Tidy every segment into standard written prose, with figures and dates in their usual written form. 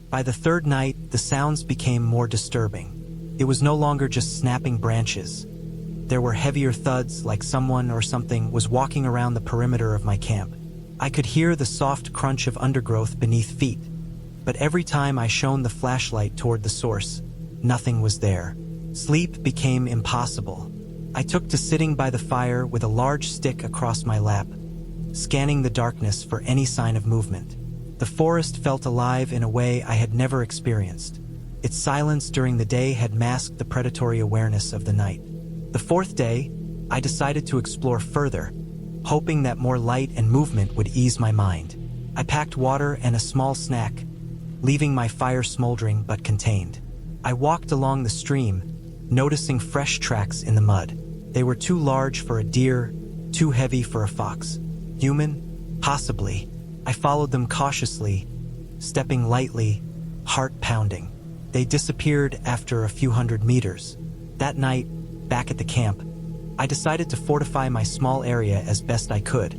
By the third night, the sounds became more disturbing. It was no longer just snapping branches. There were heavier thuds, like someone or something was walking around the perimeter of my camp. I could hear the soft crunch of undergrowth beneath feet, but every time I shone the flashlight toward the source, nothing was there. Sleep became impossible. I took to sitting by the fire with a large stick across my lap, scanning the darkness for any sign of movement. The forest felt alive in a way I had never experienced. Its silence during the day had masked the predatory awareness of the night. The fourth day, I decided to explore further, hoping that more light and movement would ease my mind. I packed water and a small snack, leaving my fire smoldering but contained. I walked along the stream, noticing fresh tracks in the mud. They were too large for a deer, too heavy for a fox. Human? Possibly. I followed them cautiously, stepping lightly, heart pounding. They disappeared after a few hundred meters. That night, back at the camp, I decided to fortify my small area as best I could,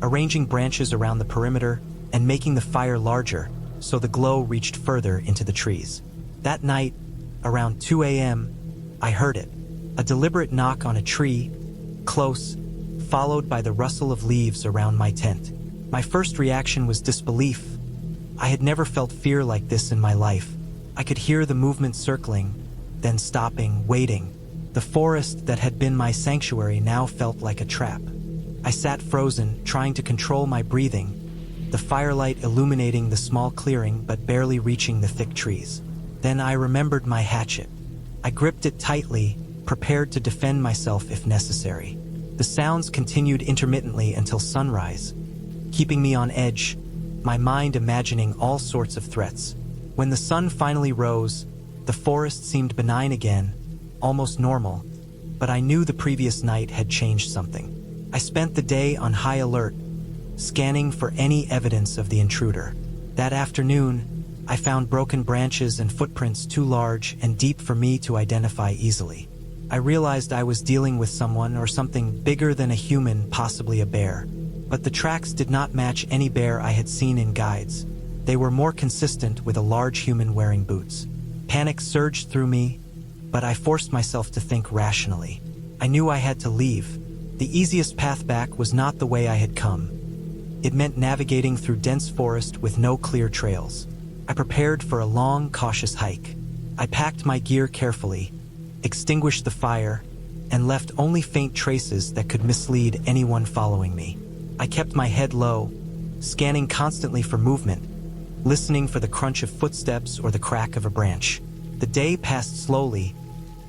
arranging branches around the perimeter and making the fire larger so the glow reached further into the trees. That night, around 2 a.m., I heard it. A deliberate knock on a tree, close, followed by the rustle of leaves around my tent. My first reaction was disbelief. I had never felt fear like this in my life. I could hear the movement circling, then stopping, waiting. The forest that had been my sanctuary now felt like a trap. I sat frozen, trying to control my breathing, the firelight illuminating the small clearing but barely reaching the thick trees. Then I remembered my hatchet. I gripped it tightly, prepared to defend myself if necessary. The sounds continued intermittently until sunrise, keeping me on edge, my mind imagining all sorts of threats. When the sun finally rose, the forest seemed benign again, almost normal, but I knew the previous night had changed something. I spent the day on high alert, scanning for any evidence of the intruder. That afternoon, I found broken branches and footprints too large and deep for me to identify easily. I realized I was dealing with someone or something bigger than a human, possibly a bear. But the tracks did not match any bear I had seen in guides. They were more consistent with a large human wearing boots. Panic surged through me, but I forced myself to think rationally. I knew I had to leave. The easiest path back was not the way I had come. It meant navigating through dense forest with no clear trails. I prepared for a long, cautious hike. I packed my gear carefully, extinguished the fire, and left only faint traces that could mislead anyone following me. I kept my head low, scanning constantly for movement, listening for the crunch of footsteps or the crack of a branch. The day passed slowly,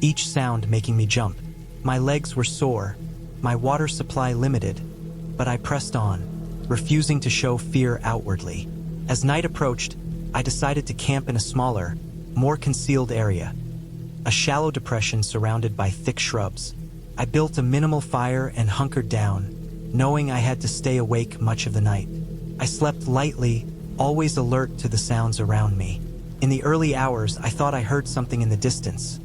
each sound making me jump. My legs were sore, my water supply limited, but I pressed on, refusing to show fear outwardly. As night approached, I decided to camp in a smaller, more concealed area, a shallow depression surrounded by thick shrubs. I built a minimal fire and hunkered down, knowing I had to stay awake much of the night. I slept lightly, always alert to the sounds around me. In the early hours, I thought I heard something in the distance.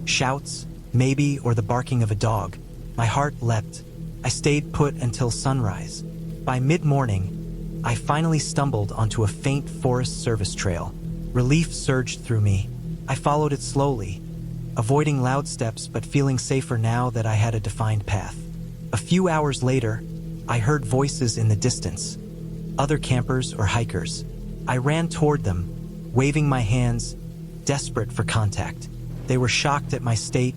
Shouts, maybe, or the barking of a dog. My heart leapt. I stayed put until sunrise. By mid-morning, I finally stumbled onto a faint Forest Service trail. Relief surged through me. I followed it slowly, avoiding loud steps but feeling safer now that I had a defined path. A few hours later, I heard voices in the distance, other campers or hikers. I ran toward them, waving my hands, desperate for contact. They were shocked at my state,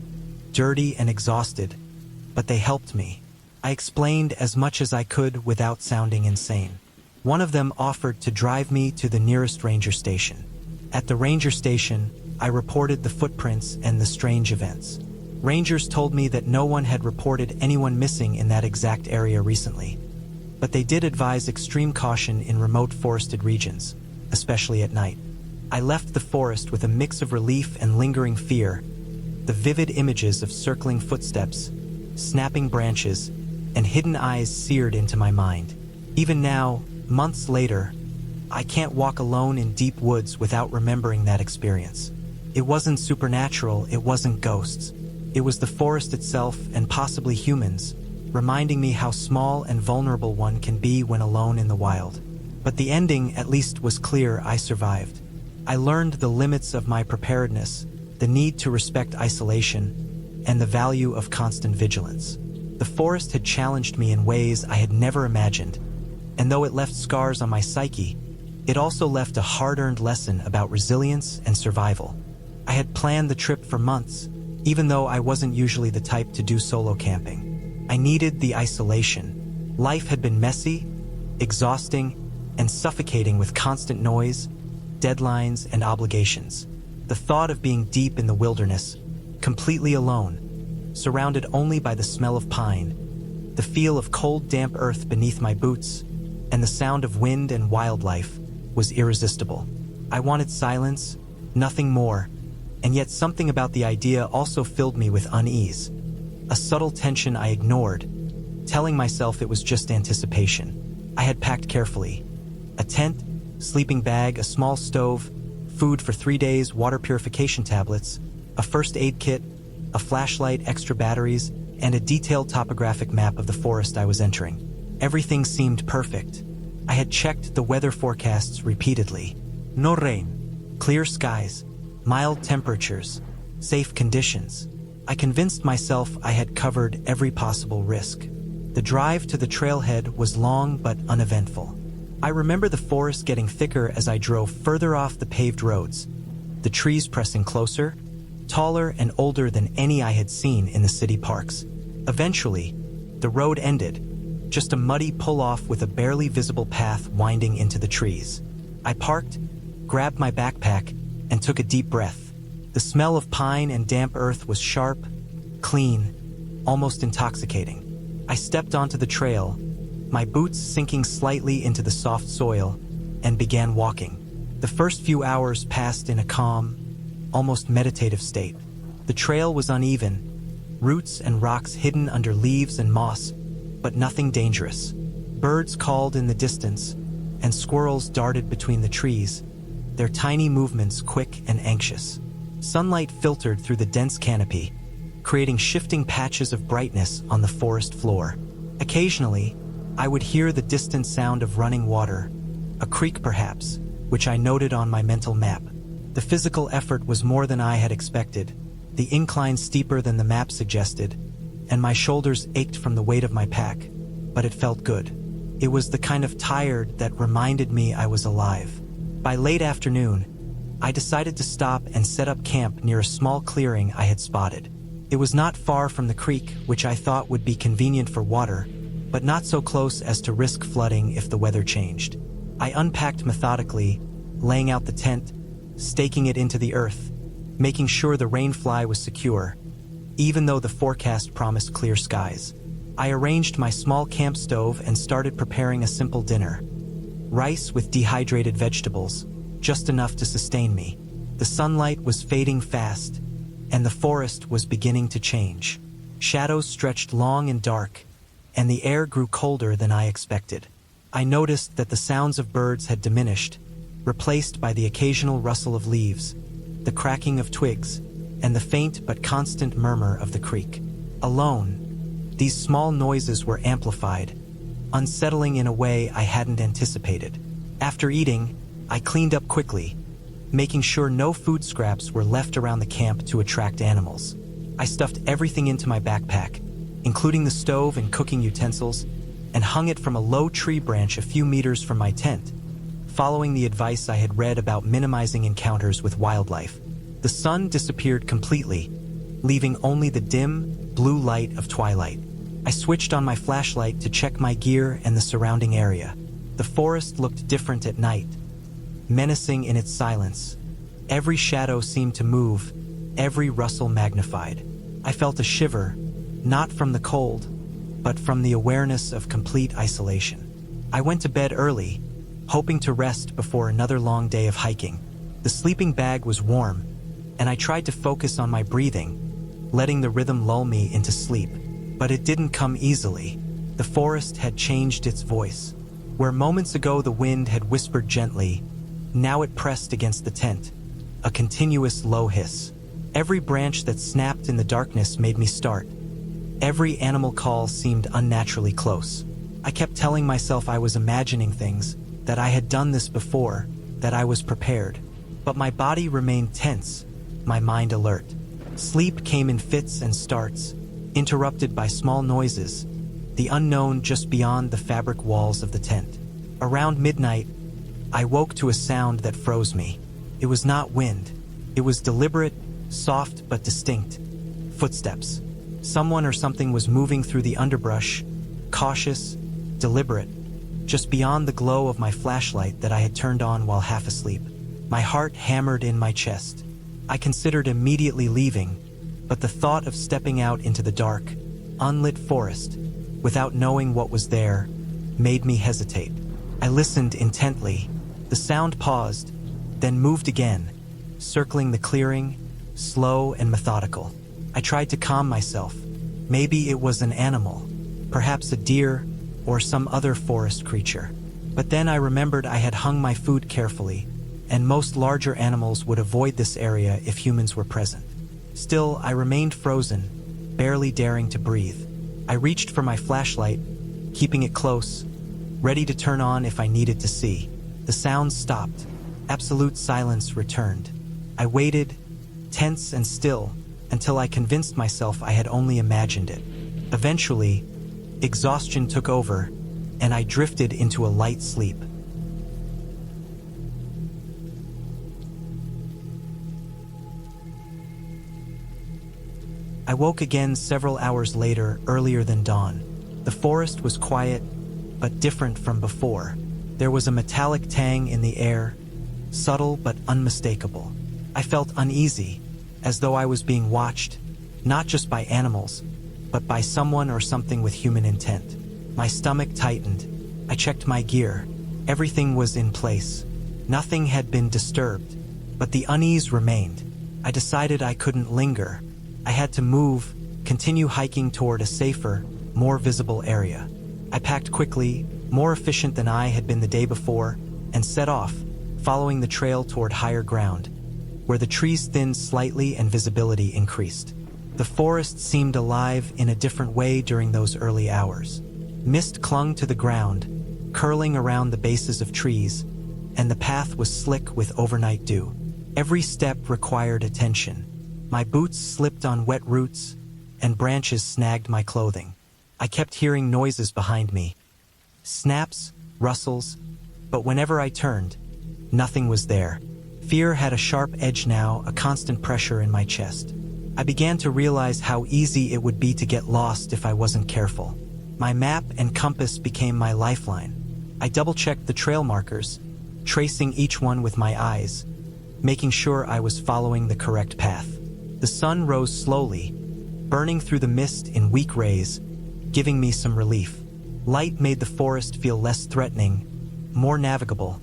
dirty and exhausted, but they helped me. I explained as much as I could without sounding insane. One of them offered to drive me to the nearest ranger station. At the ranger station, I reported the footprints and the strange events. Rangers told me that no one had reported anyone missing in that exact area recently, but they did advise extreme caution in remote forested regions, especially at night. I left the forest with a mix of relief and lingering fear, the vivid images of circling footsteps, snapping branches, and hidden eyes seared into my mind. Even now, months later, I can't walk alone in deep woods without remembering that experience. It wasn't supernatural, it wasn't ghosts. It was the forest itself, and possibly humans, reminding me how small and vulnerable one can be when alone in the wild. But the ending, at least, was clear. I survived. I learned the limits of my preparedness, the need to respect isolation, and the value of constant vigilance. The forest had challenged me in ways I had never imagined, and though it left scars on my psyche, it also left a hard-earned lesson about resilience and survival. I had planned the trip for months, even though I wasn't usually the type to do solo camping. I needed the isolation. Life had been messy, exhausting, and suffocating with constant noise, deadlines, and obligations. The thought of being deep in the wilderness, completely alone, surrounded only by the smell of pine, the feel of cold, damp earth beneath my boots, and the sound of wind and wildlife, was irresistible. I wanted silence, nothing more, and yet something about the idea also filled me with unease. A subtle tension I ignored, telling myself it was just anticipation. I had packed carefully. A tent, sleeping bag, a small stove, food for 3 days, water purification tablets, a first aid kit, a flashlight, extra batteries, and a detailed topographic map of the forest I was entering. Everything seemed perfect. I had checked the weather forecasts repeatedly. No rain, clear skies, mild temperatures, safe conditions. I convinced myself I had covered every possible risk. The drive to the trailhead was long but uneventful. I remember the forest getting thicker as I drove further off the paved roads, the trees pressing closer, taller and older than any I had seen in the city parks. Eventually, the road ended, just a muddy pull-off with a barely visible path winding into the trees. I parked, grabbed my backpack, and took a deep breath. The smell of pine and damp earth was sharp, clean, almost intoxicating. I stepped onto the trail, my boots sinking slightly into the soft soil, and began walking. The first few hours passed in a calm, almost meditative state. The trail was uneven, roots and rocks hidden under leaves and moss, but nothing dangerous. Birds called in the distance, and squirrels darted between the trees, their tiny movements quick and anxious. Sunlight filtered through the dense canopy, creating shifting patches of brightness on the forest floor. Occasionally, I would hear the distant sound of running water, a creek perhaps, which I noted on my mental map. The physical effort was more than I had expected, the incline steeper than the map suggested, and my shoulders ached from the weight of my pack, but it felt good. It was the kind of tired that reminded me I was alive. By late afternoon, I decided to stop and set up camp near a small clearing I had spotted. It was not far from the creek, which I thought would be convenient for water, but not so close as to risk flooding if the weather changed. I unpacked methodically, laying out the tent, staking it into the earth, making sure the rainfly was secure, even though the forecast promised clear skies. I arranged my small camp stove and started preparing a simple dinner. Rice with dehydrated vegetables, just enough to sustain me. The sunlight was fading fast, and the forest was beginning to change. Shadows stretched long and dark, and the air grew colder than I expected. I noticed that the sounds of birds had diminished, replaced by the occasional rustle of leaves, the cracking of twigs, and the faint but constant murmur of the creek. Alone, these small noises were amplified, unsettling in a way I hadn't anticipated. After eating, I cleaned up quickly, making sure no food scraps were left around the camp to attract animals. I stuffed everything into my backpack, including the stove and cooking utensils, and hung it from a low tree branch a few meters from my tent, following the advice I had read about minimizing encounters with wildlife. The sun disappeared completely, leaving only the dim, blue light of twilight. I switched on my flashlight to check my gear and the surrounding area. The forest looked different at night, menacing in its silence. Every shadow seemed to move, every rustle magnified. I felt a shiver, not from the cold, but from the awareness of complete isolation. I went to bed early, hoping to rest before another long day of hiking. The sleeping bag was warm, and I tried to focus on my breathing, letting the rhythm lull me into sleep. But it didn't come easily. The forest had changed its voice. Where moments ago the wind had whispered gently, now it pressed against the tent, a continuous low hiss. Every branch that snapped in the darkness made me start. Every animal call seemed unnaturally close. I kept telling myself I was imagining things, that I had done this before, that I was prepared. But my body remained tense, my mind alert. Sleep came in fits and starts, interrupted by small noises, the unknown just beyond the fabric walls of the tent. Around midnight, I woke to a sound that froze me. It was not wind. It was deliberate, soft but distinct. Footsteps. Someone or something was moving through the underbrush, cautious, deliberate, just beyond the glow of my flashlight that I had turned on while half asleep. My heart hammered in my chest. I considered immediately leaving, but the thought of stepping out into the dark, unlit forest, without knowing what was there, made me hesitate. I listened intently. The sound paused, then moved again, circling the clearing, slow and methodical. I tried to calm myself. Maybe it was an animal, perhaps a deer or some other forest creature. But then I remembered I had hung my food carefully, and most larger animals would avoid this area if humans were present. Still, I remained frozen, barely daring to breathe. I reached for my flashlight, keeping it close, ready to turn on if I needed to see. The sounds stopped. Absolute silence returned. I waited, tense and still, until I convinced myself I had only imagined it. Eventually, exhaustion took over, and I drifted into a light sleep. I woke again several hours later, earlier than dawn. The forest was quiet, but different from before. There was a metallic tang in the air, subtle but unmistakable. I felt uneasy, as though I was being watched, not just by animals, but by someone or something with human intent. My stomach tightened. I checked my gear. Everything was in place. Nothing had been disturbed, but the unease remained. I decided I couldn't linger. I had to move, continue hiking toward a safer, more visible area. I packed quickly, more efficient than I had been the day before, and set off, following the trail toward higher ground, where the trees thinned slightly and visibility increased. The forest seemed alive in a different way during those early hours. Mist clung to the ground, curling around the bases of trees, and the path was slick with overnight dew. Every step required attention. My boots slipped on wet roots, and branches snagged my clothing. I kept hearing noises behind me. Snaps, rustles, but whenever I turned, nothing was there. Fear had a sharp edge now, a constant pressure in my chest. I began to realize how easy it would be to get lost if I wasn't careful. My map and compass became my lifeline. I double-checked the trail markers, tracing each one with my eyes, making sure I was following the correct path. The sun rose slowly, burning through the mist in weak rays, giving me some relief. Light made the forest feel less threatening, more navigable,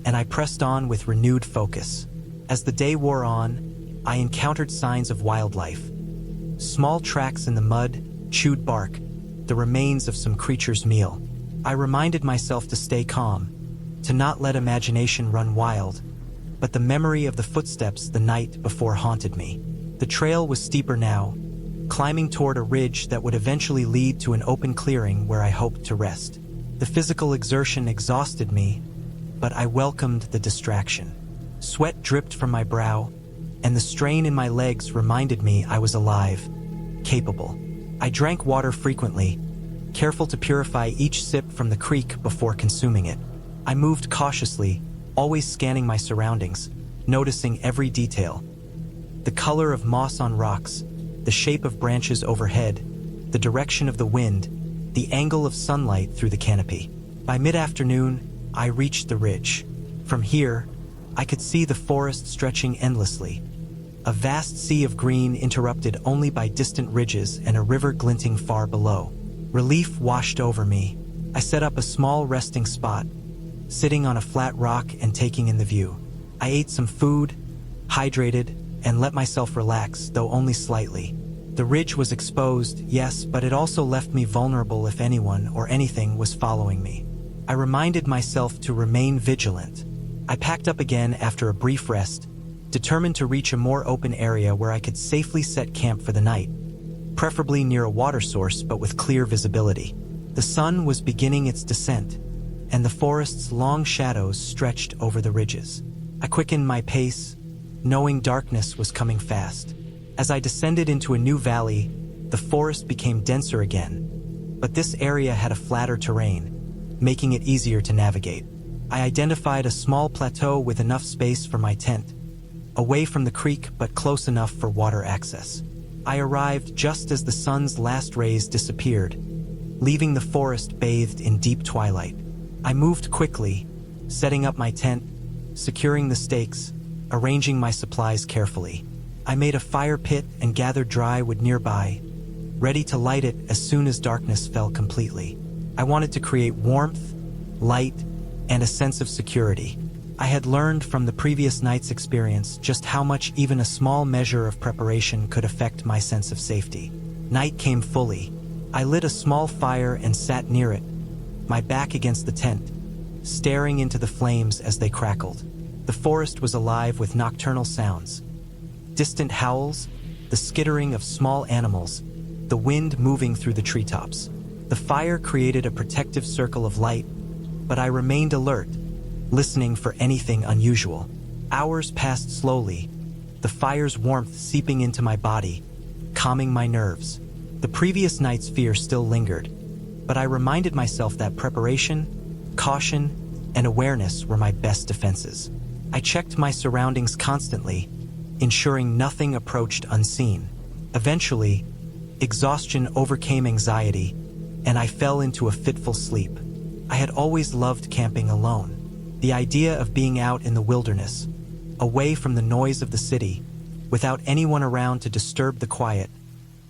and I pressed on with renewed focus. As the day wore on, I encountered signs of wildlife. Small tracks in the mud, chewed bark, the remains of some creature's meal. I reminded myself to stay calm, to not let imagination run wild, but the memory of the footsteps the night before haunted me. The trail was steeper now, climbing toward a ridge that would eventually lead to an open clearing where I hoped to rest. The physical exertion exhausted me, but I welcomed the distraction. Sweat dripped from my brow, and the strain in my legs reminded me I was alive, capable. I drank water frequently, careful to purify each sip from the creek before consuming it. I moved cautiously, always scanning my surroundings, noticing every detail. The color of moss on rocks, the shape of branches overhead, the direction of the wind, the angle of sunlight through the canopy. By mid-afternoon, I reached the ridge. From here, I could see the forest stretching endlessly, a vast sea of green interrupted only by distant ridges and a river glinting far below. Relief washed over me. I set up a small resting spot, sitting on a flat rock and taking in the view. I ate some food, hydrated, and let myself relax, though only slightly. The ridge was exposed, yes, but it also left me vulnerable if anyone or anything was following me. I reminded myself to remain vigilant. I packed up again after a brief rest, determined to reach a more open area where I could safely set camp for the night, preferably near a water source but with clear visibility. The sun was beginning its descent, and the forest's long shadows stretched over the ridges. I quickened my pace, knowing darkness was coming fast. As I descended into a new valley, the forest became denser again, but this area had a flatter terrain, making it easier to navigate. I identified a small plateau with enough space for my tent, away from the creek but close enough for water access. I arrived just as the sun's last rays disappeared, leaving the forest bathed in deep twilight. I moved quickly, setting up my tent, securing the stakes, arranging my supplies carefully. I made a fire pit and gathered dry wood nearby, ready to light it as soon as darkness fell completely. I wanted to create warmth, light, and a sense of security. I had learned from the previous night's experience just how much even a small measure of preparation could affect my sense of safety. Night came fully. I lit a small fire and sat near it, my back against the tent, staring into the flames as they crackled. The forest was alive with nocturnal sounds. Distant howls, the skittering of small animals, the wind moving through the treetops. The fire created a protective circle of light, but I remained alert, listening for anything unusual. Hours passed slowly, the fire's warmth seeping into my body, calming my nerves. The previous night's fear still lingered, but I reminded myself that preparation, caution, and awareness were my best defenses. I checked my surroundings constantly, ensuring nothing approached unseen. Eventually, exhaustion overcame anxiety, and I fell into a fitful sleep. I had always loved camping alone. The idea of being out in the wilderness, away from the noise of the city, without anyone around to disturb the quiet,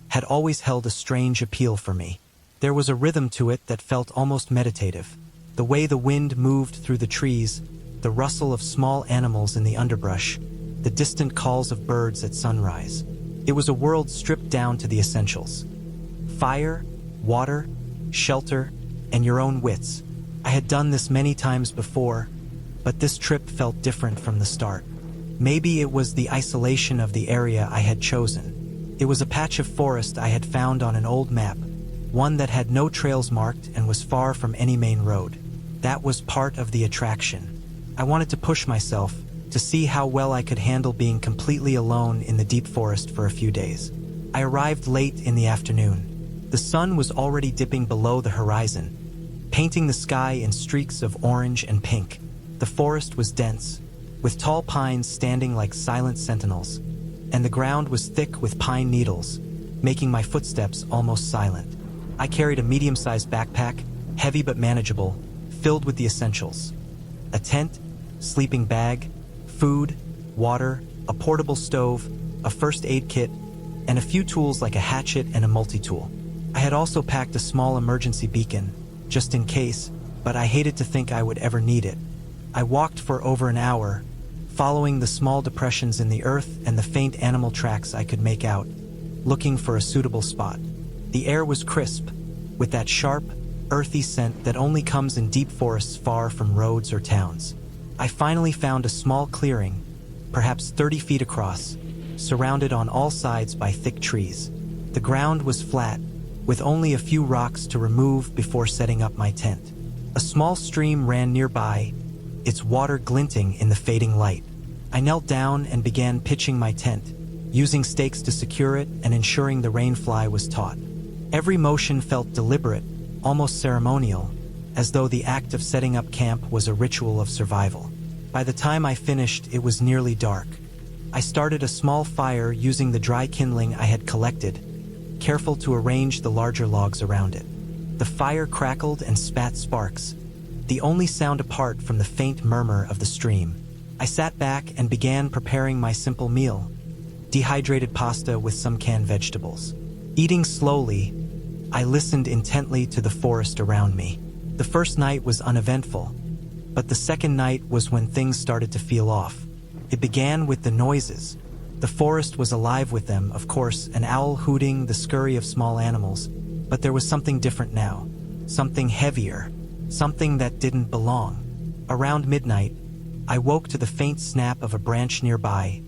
had always held a strange appeal for me. There was a rhythm to it that felt almost meditative. The way the wind moved through the trees, the rustle of small animals in the underbrush, the distant calls of birds at sunrise. It was a world stripped down to the essentials. Fire, water, shelter, and your own wits. I had done this many times before, but this trip felt different from the start. Maybe it was the isolation of the area I had chosen. It was a patch of forest I had found on an old map, one that had no trails marked and was far from any main road. That was part of the attraction. I wanted to push myself, to see how well I could handle being completely alone in the deep forest for a few days. I arrived late in the afternoon. The sun was already dipping below the horizon, painting the sky in streaks of orange and pink. The forest was dense, with tall pines standing like silent sentinels, and the ground was thick with pine needles, making my footsteps almost silent. I carried a medium-sized backpack, heavy but manageable, filled with the essentials: a tent, sleeping bag, food, water, a portable stove, a first aid kit, and a few tools like a hatchet and a multi-tool. I had also packed a small emergency beacon, just in case, but I hated to think I would ever need it. I walked for over an hour, following the small depressions in the earth and the faint animal tracks I could make out, looking for a suitable spot. The air was crisp, with that sharp, earthy scent that only comes in deep forests far from roads or towns. I finally found a small clearing, perhaps 30 feet across, surrounded on all sides by thick trees. The ground was flat, with only a few rocks to remove before setting up my tent. A small stream ran nearby, its water glinting in the fading light. I knelt down and began pitching my tent, using stakes to secure it and ensuring the rainfly was taut. Every motion felt deliberate, almost ceremonial, as though the act of setting up camp was a ritual of survival. By the time I finished, it was nearly dark. I started a small fire using the dry kindling I had collected, careful to arrange the larger logs around it. The fire crackled and spat sparks, the only sound apart from the faint murmur of the stream. I sat back and began preparing my simple meal: dehydrated pasta with some canned vegetables. Eating slowly, I listened intently to the forest around me. The first night was uneventful, but the second night was when things started to feel off. It began with the noises. The forest was alive with them, of course, an owl hooting, the scurry of small animals, but there was something different now, something heavier, something that didn't belong. Around midnight, I woke to the faint snap of a branch nearby,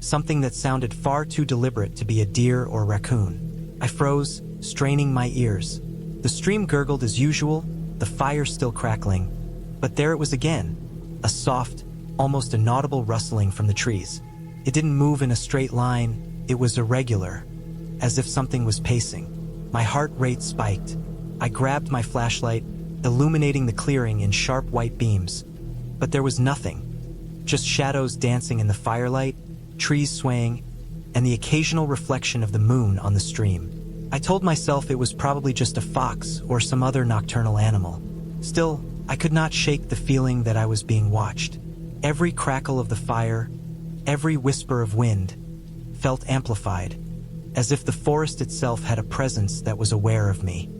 something that sounded far too deliberate to be a deer or raccoon. I froze, straining my ears. The stream gurgled as usual, the fire still crackling, but there it was again, a soft, almost inaudible rustling from the trees. It didn't move in a straight line, it was irregular, as if something was pacing. My heart rate spiked. I grabbed my flashlight, illuminating the clearing in sharp white beams. But there was nothing. Just shadows dancing in the firelight, trees swaying, and the occasional reflection of the moon on the stream. I told myself it was probably just a fox or some other nocturnal animal. Still, I could not shake the feeling that I was being watched. Every crackle of the fire, every whisper of wind, felt amplified, as if the forest itself had a presence that was aware of me.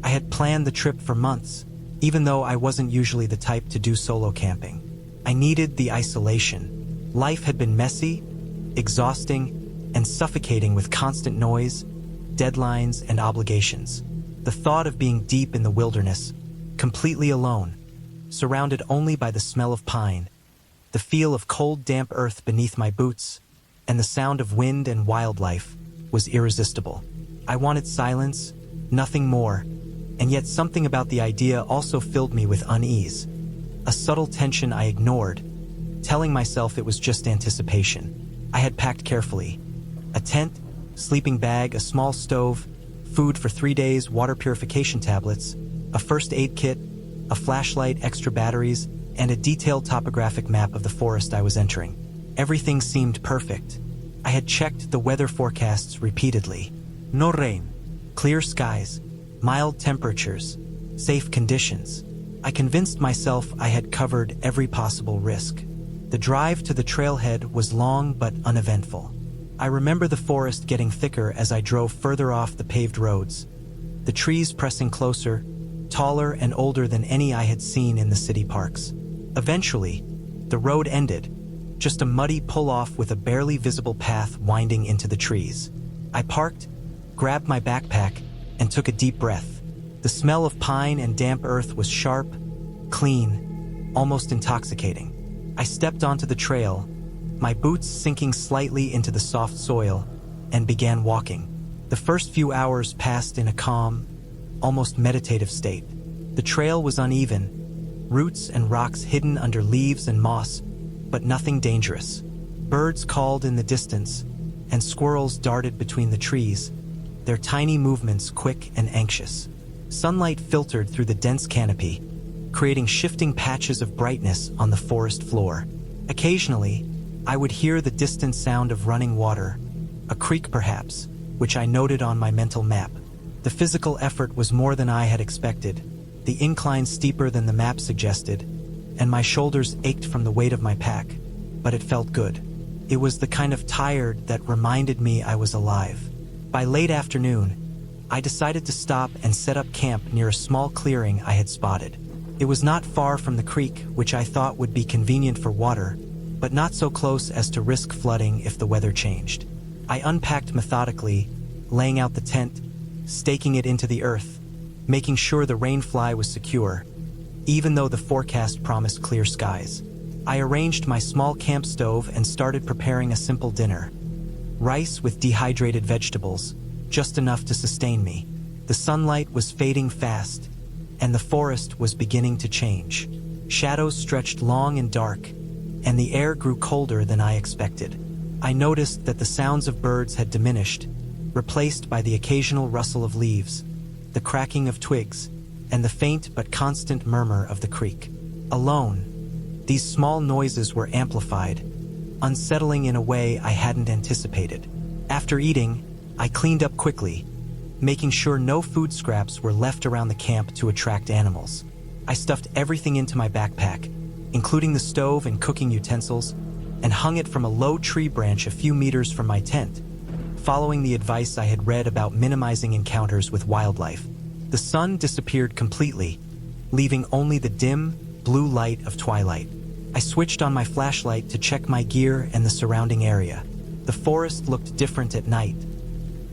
I had planned the trip for months, even though I wasn't usually the type to do solo camping. I needed the isolation. Life had been messy, exhausting, and suffocating with constant noise, deadlines, and obligations. The thought of being deep in the wilderness, completely alone, surrounded only by the smell of pine, the feel of cold, damp earth beneath my boots, and the sound of wind and wildlife was irresistible. I wanted silence, nothing more, and yet something about the idea also filled me with unease. A subtle tension I ignored, telling myself it was just anticipation. I had packed carefully. A tent, sleeping bag, a small stove, food for 3 days, water purification tablets, a first aid kit, a flashlight, extra batteries, and a detailed topographic map of the forest I was entering. Everything seemed perfect. I had checked the weather forecasts repeatedly. No rain, clear skies, mild temperatures, safe conditions. I convinced myself I had covered every possible risk. The drive to the trailhead was long but uneventful. I remember the forest getting thicker as I drove further off the paved roads, the trees pressing closer, taller and older than any I had seen in the city parks. Eventually, the road ended, just a muddy pull-off with a barely visible path winding into the trees. I parked, grabbed my backpack, and took a deep breath. The smell of pine and damp earth was sharp, clean, almost intoxicating. I stepped onto the trail, my boots sinking slightly into the soft soil, and began walking. The first few hours passed in a calm, almost meditative state. The trail was uneven, roots and rocks hidden under leaves and moss, but nothing dangerous. Birds called in the distance, and squirrels darted between the trees, their tiny movements quick and anxious. Sunlight filtered through the dense canopy, creating shifting patches of brightness on the forest floor. Occasionally, I would hear the distant sound of running water, a creek perhaps, which I noted on my mental map. The physical effort was more than I had expected, the incline steeper than the map suggested, and my shoulders ached from the weight of my pack, but it felt good. It was the kind of tired that reminded me I was alive. By late afternoon, I decided to stop and set up camp near a small clearing I had spotted. It was not far from the creek, which I thought would be convenient for water, but not so close as to risk flooding if the weather changed. I unpacked methodically, laying out the tent, staking it into the earth, making sure the rainfly was secure, even though the forecast promised clear skies. I arranged my small camp stove and started preparing a simple dinner. Rice with dehydrated vegetables, just enough to sustain me. The sunlight was fading fast, and the forest was beginning to change. Shadows stretched long and dark, and the air grew colder than I expected. I noticed that the sounds of birds had diminished, replaced by the occasional rustle of leaves, the cracking of twigs, and the faint but constant murmur of the creek. Alone, these small noises were amplified, unsettling in a way I hadn't anticipated. After eating, I cleaned up quickly, making sure no food scraps were left around the camp to attract animals. I stuffed everything into my backpack, including the stove and cooking utensils, and hung it from a low tree branch a few meters from my tent, following the advice I had read about minimizing encounters with wildlife. The sun disappeared completely, leaving only the dim, blue light of twilight. I switched on my flashlight to check my gear and the surrounding area. The forest looked different at night,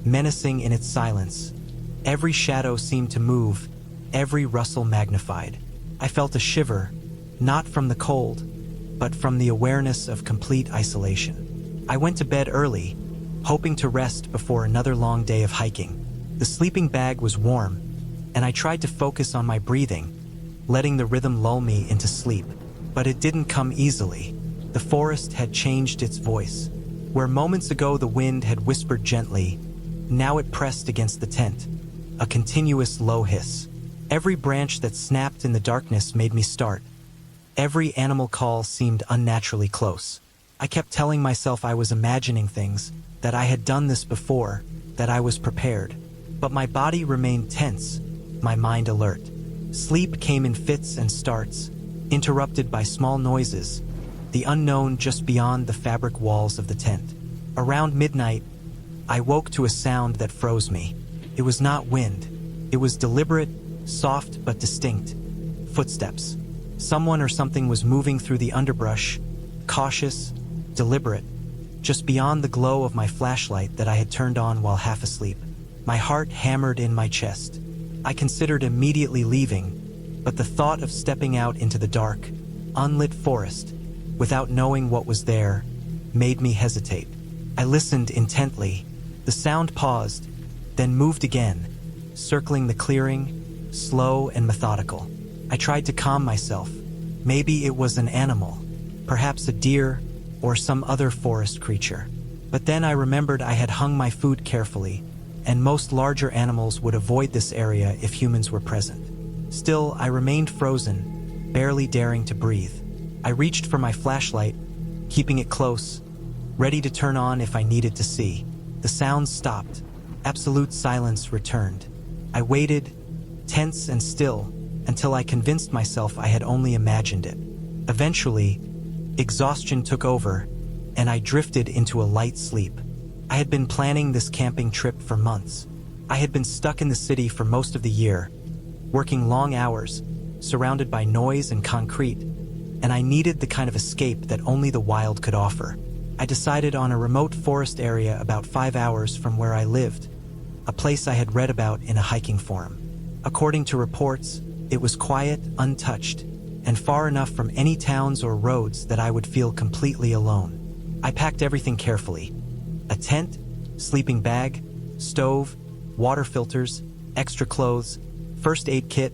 menacing in its silence. Every shadow seemed to move, every rustle magnified. I felt a shiver, not from the cold, but from the awareness of complete isolation. I went to bed early, hoping to rest before another long day of hiking. The sleeping bag was warm, and I tried to focus on my breathing, letting the rhythm lull me into sleep. But it didn't come easily. The forest had changed its voice. Where moments ago the wind had whispered gently, now it pressed against the tent, a continuous low hiss. Every branch that snapped in the darkness made me start. Every animal call seemed unnaturally close. I kept telling myself I was imagining things, that I had done this before, that I was prepared. But my body remained tense, my mind alert. Sleep came in fits and starts, interrupted by small noises, the unknown just beyond the fabric walls of the tent. Around midnight, I woke to a sound that froze me. It was not wind. It was deliberate, soft but distinct. Footsteps. Someone or something was moving through the underbrush, cautious, deliberate, just beyond the glow of my flashlight that I had turned on while half asleep. My heart hammered in my chest. I considered immediately leaving, but the thought of stepping out into the dark, unlit forest, without knowing what was there, made me hesitate. I listened intently. The sound paused, then moved again, circling the clearing, slow and methodical. I tried to calm myself. Maybe it was an animal, perhaps a deer or some other forest creature. But then I remembered I had hung my food carefully, and most larger animals would avoid this area if humans were present. Still, I remained frozen, barely daring to breathe. I reached for my flashlight, keeping it close, ready to turn on if I needed to see. The sounds stopped. Absolute silence returned. I waited, tense and still, until I convinced myself I had only imagined it. Eventually, exhaustion took over, and I drifted into a light sleep. I had been planning this camping trip for months. I had been stuck in the city for most of the year, working long hours, surrounded by noise and concrete, and I needed the kind of escape that only the wild could offer. I decided on a remote forest area about 5 hours from where I lived, a place I had read about in a hiking forum. According to reports, it was quiet, untouched, and far enough from any towns or roads that I would feel completely alone. I packed everything carefully: a tent, sleeping bag, stove, water filters, extra clothes, first aid kit,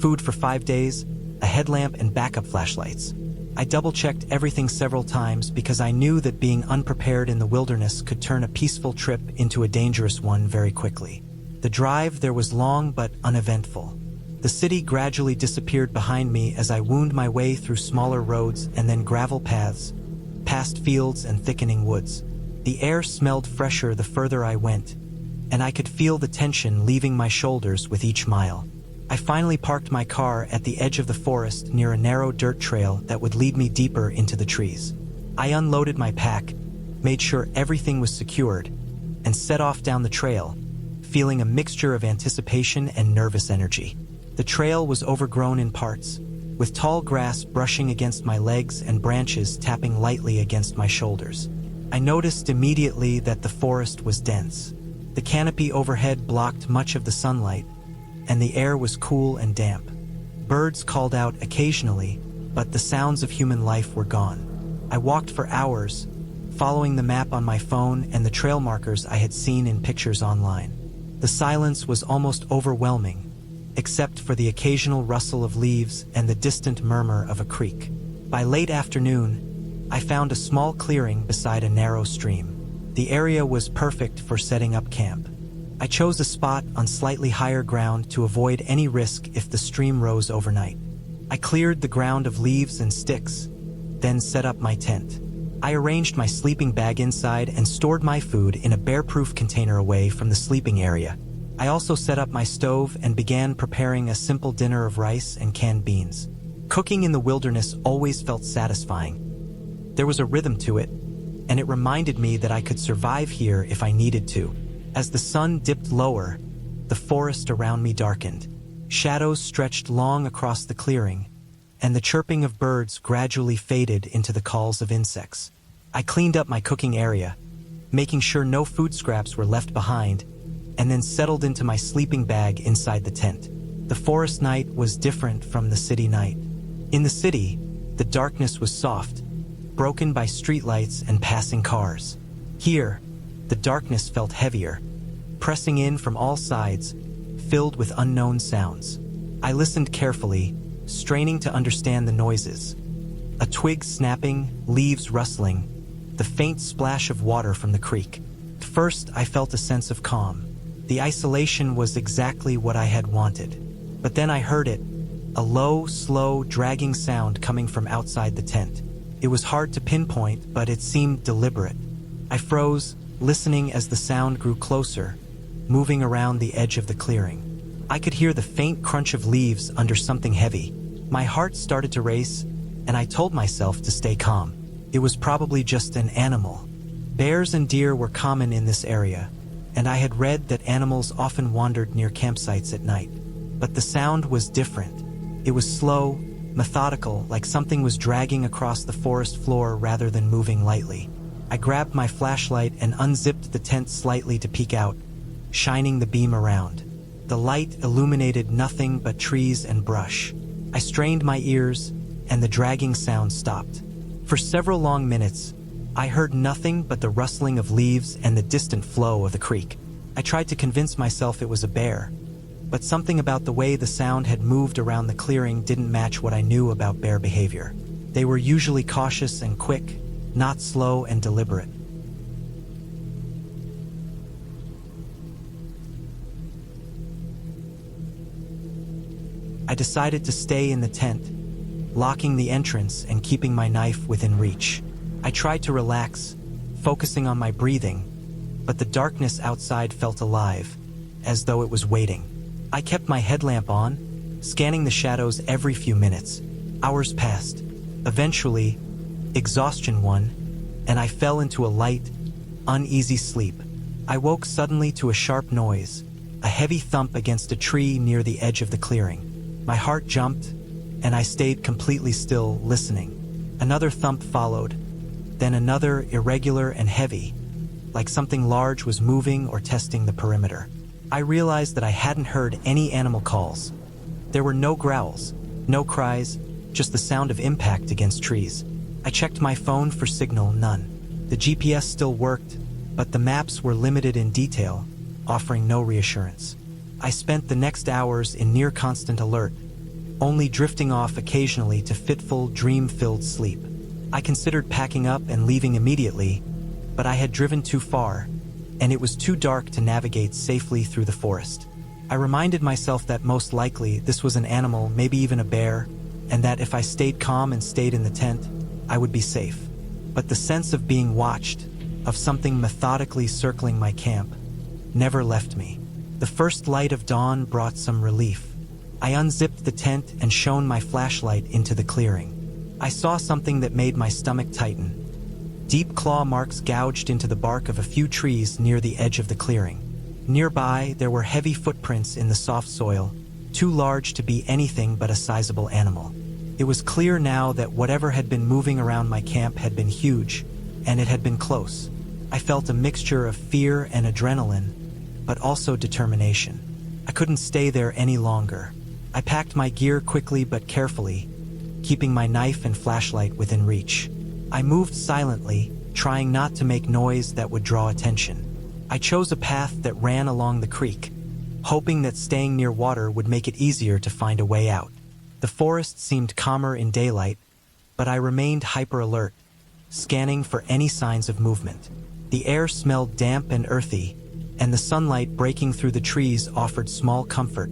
food for 5 days, a headlamp and backup flashlights. I double-checked everything several times because I knew that being unprepared in the wilderness could turn a peaceful trip into a dangerous one very quickly. The drive there was long but uneventful. The city gradually disappeared behind me as I wound my way through smaller roads and then gravel paths, past fields and thickening woods. The air smelled fresher the further I went, and I could feel the tension leaving my shoulders with each mile. I finally parked my car at the edge of the forest near a narrow dirt trail that would lead me deeper into the trees. I unloaded my pack, made sure everything was secured, and set off down the trail, feeling a mixture of anticipation and nervous energy. The trail was overgrown in parts, with tall grass brushing against my legs and branches tapping lightly against my shoulders. I noticed immediately that the forest was dense. The canopy overhead blocked much of the sunlight, and the air was cool and damp. Birds called out occasionally, but the sounds of human life were gone. I walked for hours, following the map on my phone and the trail markers I had seen in pictures online. The silence was almost overwhelming, except for the occasional rustle of leaves and the distant murmur of a creek. By late afternoon, I found a small clearing beside a narrow stream. The area was perfect for setting up camp. I chose a spot on slightly higher ground to avoid any risk if the stream rose overnight. I cleared the ground of leaves and sticks, then set up my tent. I arranged my sleeping bag inside and stored my food in a bear-proof container away from the sleeping area. I also set up my stove and began preparing a simple dinner of rice and canned beans. Cooking in the wilderness always felt satisfying. There was a rhythm to it, and it reminded me that I could survive here if I needed to. As the sun dipped lower, the forest around me darkened. Shadows stretched long across the clearing, and the chirping of birds gradually faded into the calls of insects. I cleaned up my cooking area, making sure no food scraps were left behind, and then settled into my sleeping bag inside the tent. The forest night was different from the city night. In the city, the darkness was soft, broken by streetlights and passing cars. Here, the darkness felt heavier, pressing in from all sides, filled with unknown sounds. I listened carefully, straining to understand the noises. A twig snapping, leaves rustling, the faint splash of water from the creek. First, I felt a sense of calm. The isolation was exactly what I had wanted. But then I heard it, a low, slow, dragging sound coming from outside the tent. It was hard to pinpoint, but it seemed deliberate. I froze, listening as the sound grew closer, moving around the edge of the clearing. I could hear the faint crunch of leaves under something heavy. My heart started to race, and I told myself to stay calm. It was probably just an animal. Bears and deer were common in this area, and I had read that animals often wandered near campsites at night. But the sound was different. It was slow, methodical, like something was dragging across the forest floor rather than moving lightly. I grabbed my flashlight and unzipped the tent slightly to peek out, shining the beam around. The light illuminated nothing but trees and brush. I strained my ears, and the dragging sound stopped. For several long minutes, I heard nothing but the rustling of leaves and the distant flow of the creek. I tried to convince myself it was a bear, but something about the way the sound had moved around the clearing didn't match what I knew about bear behavior. They were usually cautious and quick, not slow and deliberate. I decided to stay in the tent, locking the entrance and keeping my knife within reach. I tried to relax, focusing on my breathing, but the darkness outside felt alive, as though it was waiting. I kept my headlamp on, scanning the shadows every few minutes. Hours passed. Eventually, exhaustion won, and I fell into a light, uneasy sleep. I woke suddenly to a sharp noise, a heavy thump against a tree near the edge of the clearing. My heart jumped, and I stayed completely still, listening. Another thump followed, then another, irregular and heavy, like something large was moving or testing the perimeter. I realized that I hadn't heard any animal calls. There were no growls, no cries, just the sound of impact against trees. I checked my phone for signal, none. The GPS still worked, but the maps were limited in detail, offering no reassurance. I spent the next hours in near constant alert, only drifting off occasionally to fitful, dream-filled sleep. I considered packing up and leaving immediately, but I had driven too far, and it was too dark to navigate safely through the forest. I reminded myself that most likely this was an animal, maybe even a bear, and that if I stayed calm and stayed in the tent, I would be safe. But the sense of being watched, of something methodically circling my camp, never left me. The first light of dawn brought some relief. I unzipped the tent and shone my flashlight into the clearing. I saw something that made my stomach tighten. Deep claw marks gouged into the bark of a few trees near the edge of the clearing. Nearby, there were heavy footprints in the soft soil, too large to be anything but a sizable animal. It was clear now that whatever had been moving around my camp had been huge, and it had been close. I felt a mixture of fear and adrenaline, but also determination. I couldn't stay there any longer. I packed my gear quickly but carefully, keeping my knife and flashlight within reach. I moved silently, trying not to make noise that would draw attention. I chose a path that ran along the creek, hoping that staying near water would make it easier to find a way out. The forest seemed calmer in daylight, but I remained hyper-alert, scanning for any signs of movement. The air smelled damp and earthy, and the sunlight breaking through the trees offered small comfort,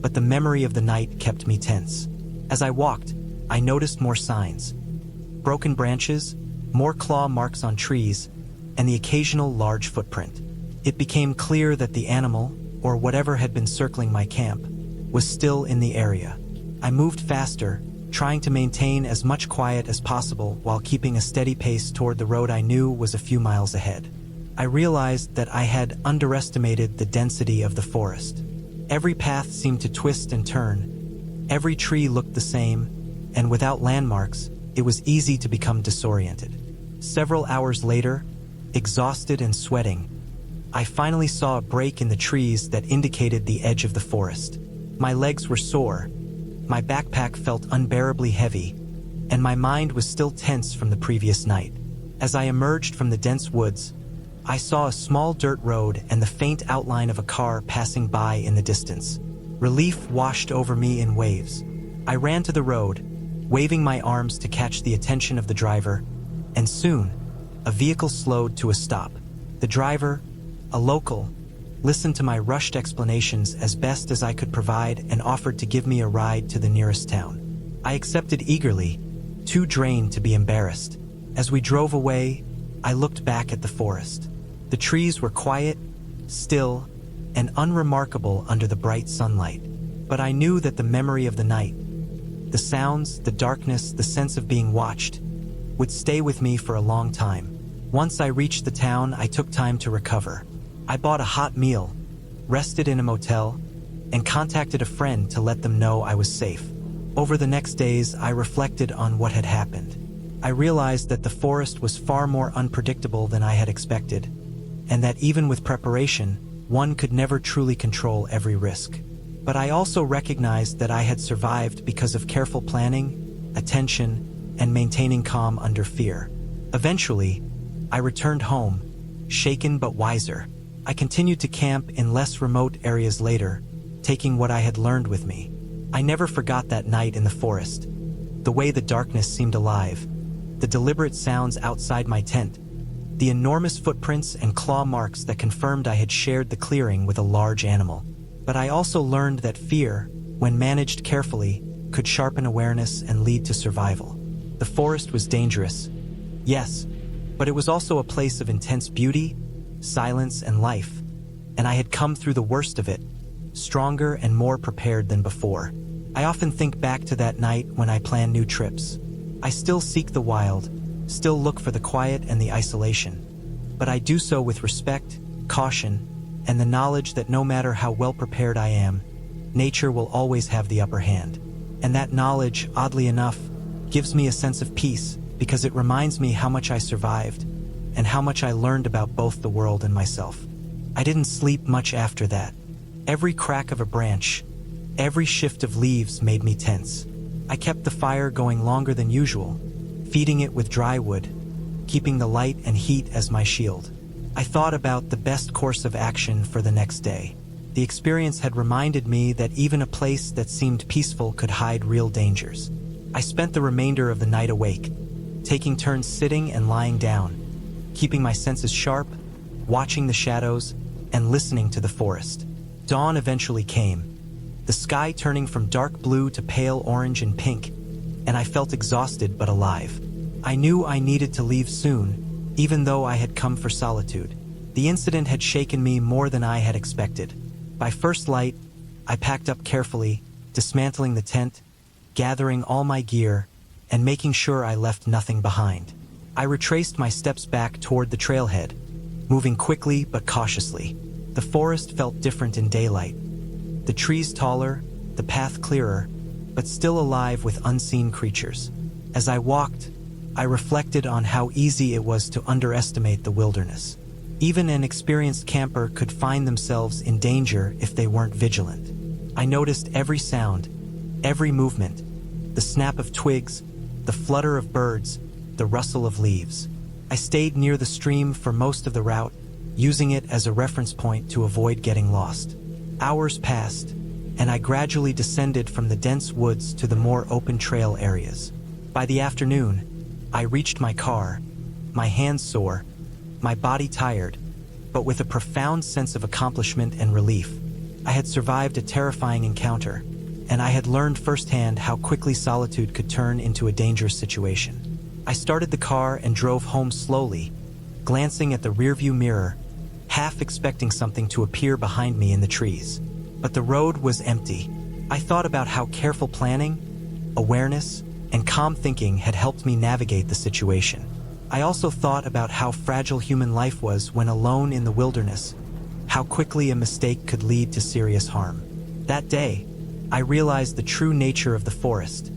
but the memory of the night kept me tense. As I walked, I noticed more signs. Broken branches, more claw marks on trees, and the occasional large footprint. It became clear that the animal, or whatever had been circling my camp, was still in the area. I moved faster, trying to maintain as much quiet as possible while keeping a steady pace toward the road I knew was a few miles ahead. I realized that I had underestimated the density of the forest. Every path seemed to twist and turn. Every tree looked the same, and without landmarks, it was easy to become disoriented. Several hours later, exhausted and sweating, I finally saw a break in the trees that indicated the edge of the forest. My legs were sore, my backpack felt unbearably heavy, and my mind was still tense from the previous night. As I emerged from the dense woods, I saw a small dirt road and the faint outline of a car passing by in the distance. Relief washed over me in waves. I ran to the road, waving my arms to catch the attention of the driver, and soon, a vehicle slowed to a stop. The driver, a local, listened to my rushed explanations as best as I could provide and offered to give me a ride to the nearest town. I accepted eagerly, too drained to be embarrassed. As we drove away, I looked back at the forest. The trees were quiet, still, and unremarkable under the bright sunlight. But I knew that the memory of the night, the sounds, the darkness, the sense of being watched, would stay with me for a long time. Once I reached the town, I took time to recover. I bought a hot meal, rested in a motel, and contacted a friend to let them know I was safe. Over the next days, I reflected on what had happened. I realized that the forest was far more unpredictable than I had expected, and that even with preparation, one could never truly control every risk. But I also recognized that I had survived because of careful planning, attention, and maintaining calm under fear. Eventually, I returned home, shaken but wiser. I continued to camp in less remote areas later, taking what I had learned with me. I never forgot that night in the forest, the way the darkness seemed alive, the deliberate sounds outside my tent, the enormous footprints and claw marks that confirmed I had shared the clearing with a large animal. But I also learned that fear, when managed carefully, could sharpen awareness and lead to survival. The forest was dangerous, yes, but it was also a place of intense beauty, silence, and life, and I had come through the worst of it, stronger and more prepared than before. I often think back to that night when I plan new trips. I still seek the wild, still look for the quiet and the isolation, but I do so with respect, caution, and the knowledge that no matter how well prepared I am, nature will always have the upper hand. And that knowledge, oddly enough, gives me a sense of peace because it reminds me how much I survived and how much I learned about both the world and myself. I didn't sleep much after that. Every crack of a branch, every shift of leaves made me tense. I kept the fire going longer than usual, feeding it with dry wood, keeping the light and heat as my shield. I thought about the best course of action for the next day. The experience had reminded me that even a place that seemed peaceful could hide real dangers. I spent the remainder of the night awake, taking turns sitting and lying down, keeping my senses sharp, watching the shadows, and listening to the forest. Dawn eventually came, the sky turning from dark blue to pale orange and pink, and I felt exhausted but alive. I knew I needed to leave soon, even though I had come for solitude. The incident had shaken me more than I had expected. By first light, I packed up carefully, dismantling the tent, gathering all my gear, and making sure I left nothing behind. I retraced my steps back toward the trailhead, moving quickly but cautiously. The forest felt different in daylight. The trees taller, the path clearer, but still alive with unseen creatures. As I walked, I reflected on how easy it was to underestimate the wilderness. Even an experienced camper could find themselves in danger if they weren't vigilant. I noticed every sound, every movement, the snap of twigs, the flutter of birds, the rustle of leaves. I stayed near the stream for most of the route, using it as a reference point to avoid getting lost. Hours passed, and I gradually descended from the dense woods to the more open trail areas. By the afternoon, I reached my car, my hands sore, my body tired, but with a profound sense of accomplishment and relief. I had survived a terrifying encounter, and I had learned firsthand how quickly solitude could turn into a dangerous situation. I started the car and drove home slowly, glancing at the rearview mirror, half expecting something to appear behind me in the trees. But the road was empty. I thought about how careful planning, awareness, and calm thinking had helped me navigate the situation. I also thought about how fragile human life was when alone in the wilderness, how quickly a mistake could lead to serious harm. That day, I realized the true nature of the forest.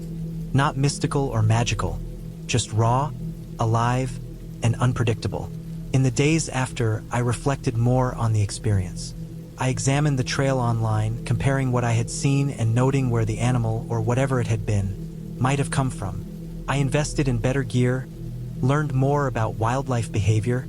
Not mystical or magical, just raw, alive, and unpredictable. In the days after, I reflected more on the experience. I examined the trail online, comparing what I had seen and noting where the animal, or whatever it had been, might have come from. I invested in better gear, learned more about wildlife behavior,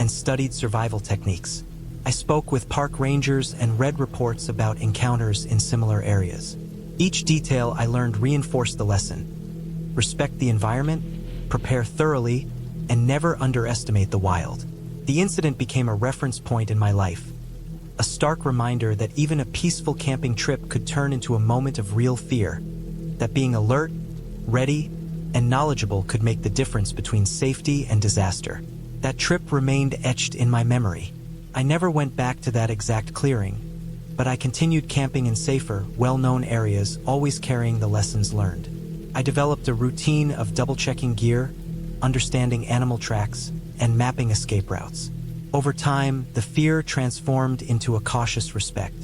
and studied survival techniques. I spoke with park rangers and read reports about encounters in similar areas. Each detail I learned reinforced the lesson. Respect the environment, prepare thoroughly, and never underestimate the wild. The incident became a reference point in my life, a stark reminder that even a peaceful camping trip could turn into a moment of real fear, that being alert, ready, and knowledgeable could make the difference between safety and disaster. That trip remained etched in my memory. I never went back to that exact clearing, but I continued camping in safer, well-known areas, always carrying the lessons learned. I developed a routine of double-checking gear, understanding animal tracks, and mapping escape routes. Over time, the fear transformed into a cautious respect.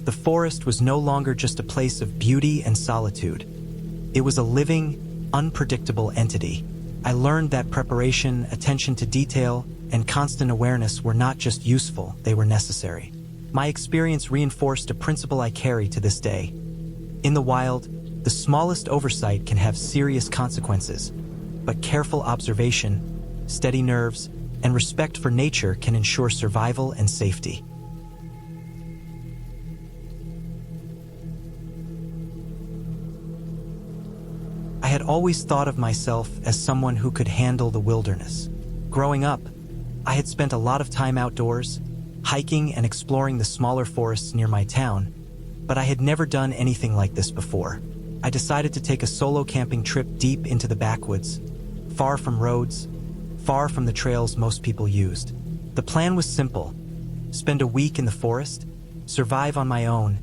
The forest was no longer just a place of beauty and solitude. It was a living, unpredictable entity. I learned that preparation, attention to detail, and constant awareness were not just useful, they were necessary. My experience reinforced a principle I carry to this day. In the wild, the smallest oversight can have serious consequences, but careful observation, steady nerves, and respect for nature can ensure survival and safety. I had always thought of myself as someone who could handle the wilderness. Growing up, I had spent a lot of time outdoors, hiking and exploring the smaller forests near my town, but I had never done anything like this before. I decided to take a solo camping trip deep into the backwoods, far from roads, far from the trails most people used. The plan was simple: spend a week in the forest, survive on my own,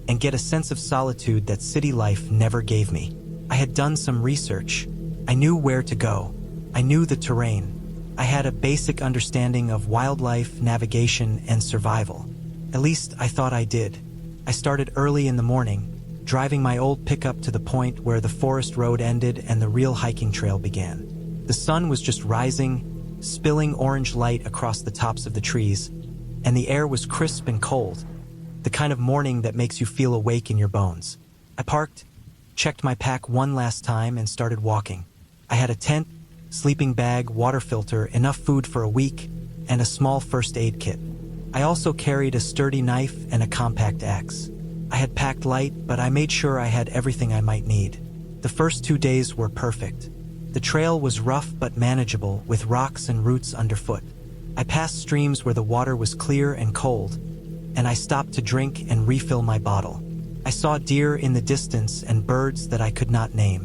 and get a sense of solitude that city life never gave me. I had done some research. I knew where to go. I knew the terrain. I had a basic understanding of wildlife, navigation, and survival. At least I thought I did. I started early in the morning, driving my old pickup to the point where the forest road ended and the real hiking trail began. The sun was just rising, spilling orange light across the tops of the trees, and the air was crisp and cold, the kind of morning that makes you feel awake in your bones. I parked, checked my pack one last time, and started walking. I had a tent, sleeping bag, water filter, enough food for a week, and a small first aid kit. I also carried a sturdy knife and a compact axe. I had packed light, but I made sure I had everything I might need. The first 2 days were perfect. The trail was rough but manageable, with rocks and roots underfoot. I passed streams where the water was clear and cold, and I stopped to drink and refill my bottle. I saw deer in the distance and birds that I could not name.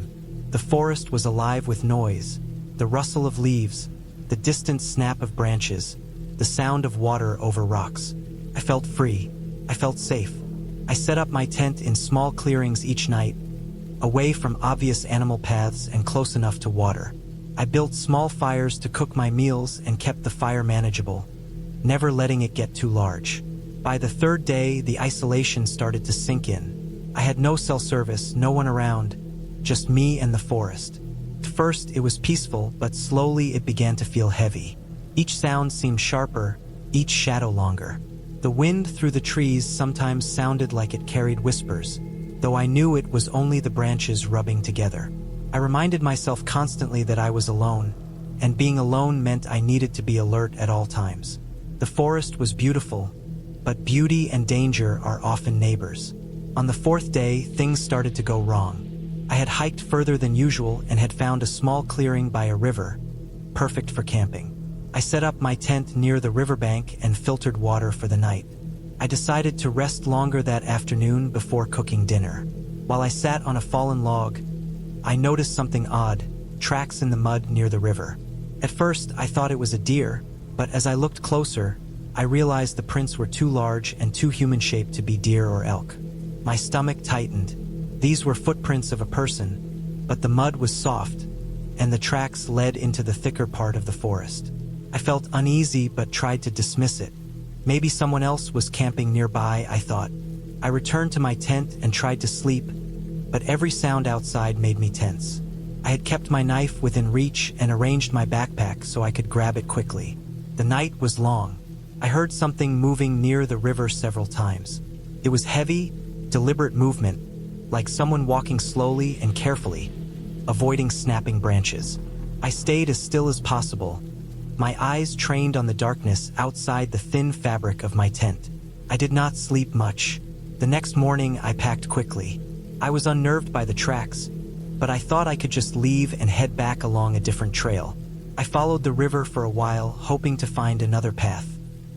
The forest was alive with noise, the rustle of leaves, the distant snap of branches, the sound of water over rocks. I felt free. I felt safe. I set up my tent in small clearings each night, away from obvious animal paths and close enough to water. I built small fires to cook my meals and kept the fire manageable, never letting it get too large. By the third day, the isolation started to sink in. I had no cell service, no one around, just me and the forest. At first, it was peaceful, but slowly it began to feel heavy. Each sound seemed sharper, each shadow longer. The wind through the trees sometimes sounded like it carried whispers, though I knew it was only the branches rubbing together. I reminded myself constantly that I was alone, and being alone meant I needed to be alert at all times. The forest was beautiful, but beauty and danger are often neighbors. On the fourth day, things started to go wrong. I had hiked further than usual and had found a small clearing by a river, perfect for camping. I set up my tent near the riverbank and filtered water for the night. I decided to rest longer that afternoon before cooking dinner. While I sat on a fallen log, I noticed something odd: tracks in the mud near the river. At first, I thought it was a deer, but as I looked closer, I realized the prints were too large and too human-shaped to be deer or elk. My stomach tightened. These were footprints of a person, but the mud was soft, and the tracks led into the thicker part of the forest. I felt uneasy but tried to dismiss it. Maybe someone else was camping nearby, I thought. I returned to my tent and tried to sleep, but every sound outside made me tense. I had kept my knife within reach and arranged my backpack so I could grab it quickly. The night was long. I heard something moving near the river several times. It was heavy, deliberate movement, like someone walking slowly and carefully, avoiding snapping branches. I stayed as still as possible, My eyes trained on the darkness outside the thin fabric of my tent. I did not sleep much. The next morning, I packed quickly. I was unnerved by the tracks, but I thought I could just leave and head back along a different trail. I followed the river for a while, hoping to find another path.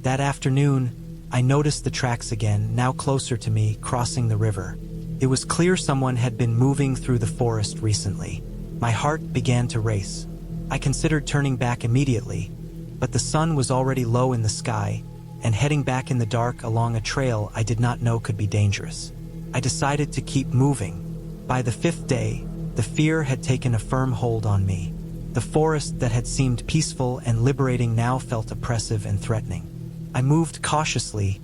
That afternoon, I noticed the tracks again, now closer to me, crossing the river. It was clear someone had been moving through the forest recently. My heart began to race. I considered turning back immediately, but the sun was already low in the sky, and heading back in the dark along a trail I did not know could be dangerous. I decided to keep moving. By the 5th day, the fear had taken a firm hold on me. The forest that had seemed peaceful and liberating now felt oppressive and threatening. I moved cautiously,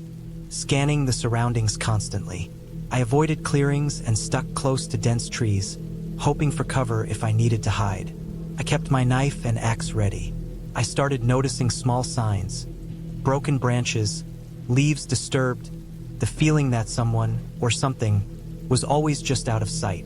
scanning the surroundings constantly. I avoided clearings and stuck close to dense trees, hoping for cover if I needed to hide. I kept my knife and axe ready. I started noticing small signs: broken branches, leaves disturbed, the feeling that someone, or something, was always just out of sight.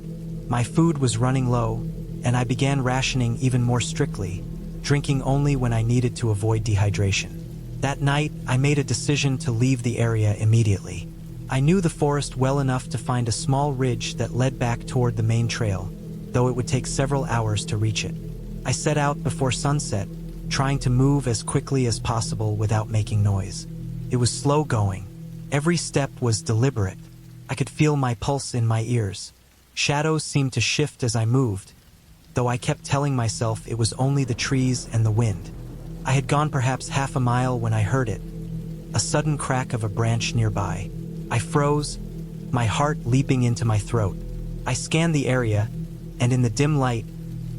My food was running low, and I began rationing even more strictly, drinking only when I needed to avoid dehydration. That night, I made a decision to leave the area immediately. I knew the forest well enough to find a small ridge that led back toward the main trail, though it would take several hours to reach it. I set out before sunset, trying to move as quickly as possible without making noise. It was slow going. Every step was deliberate. I could feel my pulse in my ears. Shadows seemed to shift as I moved, though I kept telling myself it was only the trees and the wind. I had gone perhaps half a mile when I heard it, a sudden crack of a branch nearby. I froze, my heart leaping into my throat. I scanned the area, and in the dim light,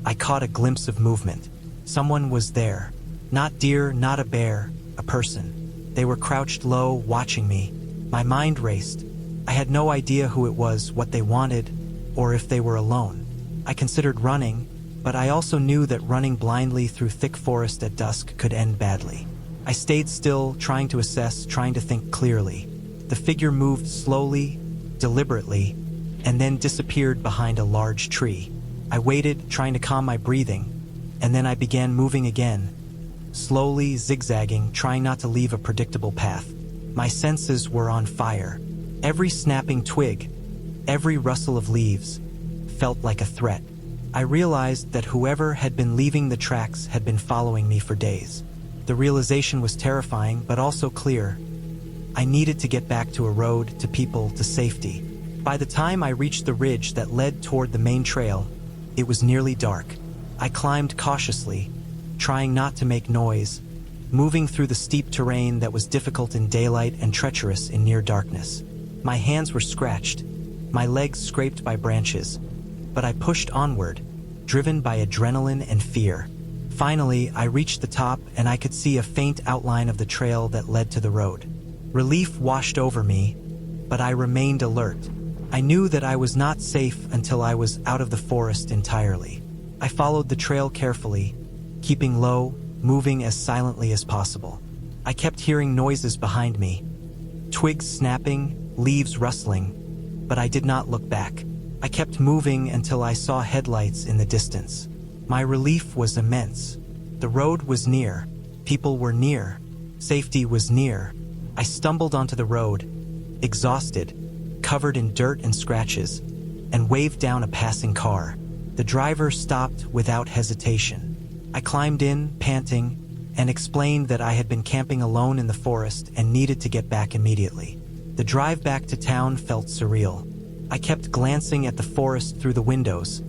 I caught a glimpse of movement. Someone was there. Not deer, not a bear, a person. They were crouched low, watching me. My mind raced. I had no idea who it was, what they wanted, or if they were alone. I considered running, but I also knew that running blindly through thick forest at dusk could end badly. I stayed still, trying to assess, trying to think clearly. The figure moved slowly, deliberately, and then disappeared behind a large tree. I waited, trying to calm my breathing, and then I began moving again, slowly zigzagging, trying not to leave a predictable path. My senses were on fire. Every snapping twig, every rustle of leaves, felt like a threat. I realized that whoever had been leaving the tracks had been following me for days. The realization was terrifying, but also clear. I needed to get back to a road, to people, to safety. By the time I reached the ridge that led toward the main trail, it was nearly dark. I climbed cautiously, trying not to make noise, moving through the steep terrain that was difficult in daylight and treacherous in near darkness. My hands were scratched, my legs scraped by branches, but I pushed onward, driven by adrenaline and fear. Finally, I reached the top and I could see a faint outline of the trail that led to the road. Relief washed over me, but I remained alert. I knew that I was not safe until I was out of the forest entirely. I followed the trail carefully, keeping low, moving as silently as possible. I kept hearing noises behind me, twigs snapping, leaves rustling, but I did not look back. I kept moving until I saw headlights in the distance. My relief was immense. The road was near, people were near, safety was near. I stumbled onto the road, exhausted, covered in dirt and scratches, and waved down a passing car. The driver stopped without hesitation. I climbed in, panting, and explained that I had been camping alone in the forest and needed to get back immediately. The drive back to town felt surreal. I kept glancing at the forest through the windows,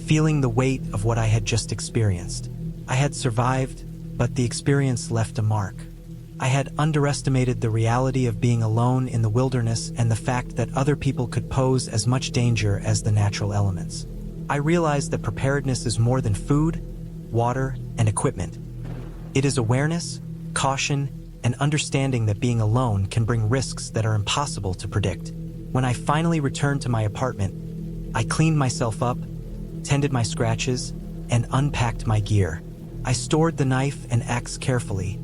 feeling the weight of what I had just experienced. I had survived, but the experience left a mark. I had underestimated the reality of being alone in the wilderness and the fact that other people could pose as much danger as the natural elements. I realized that preparedness is more than food, water, and equipment. It is awareness, caution, and understanding that being alone can bring risks that are impossible to predict. When I finally returned to my apartment, I cleaned myself up, tended my scratches, and unpacked my gear. I stored the knife and axe carefully,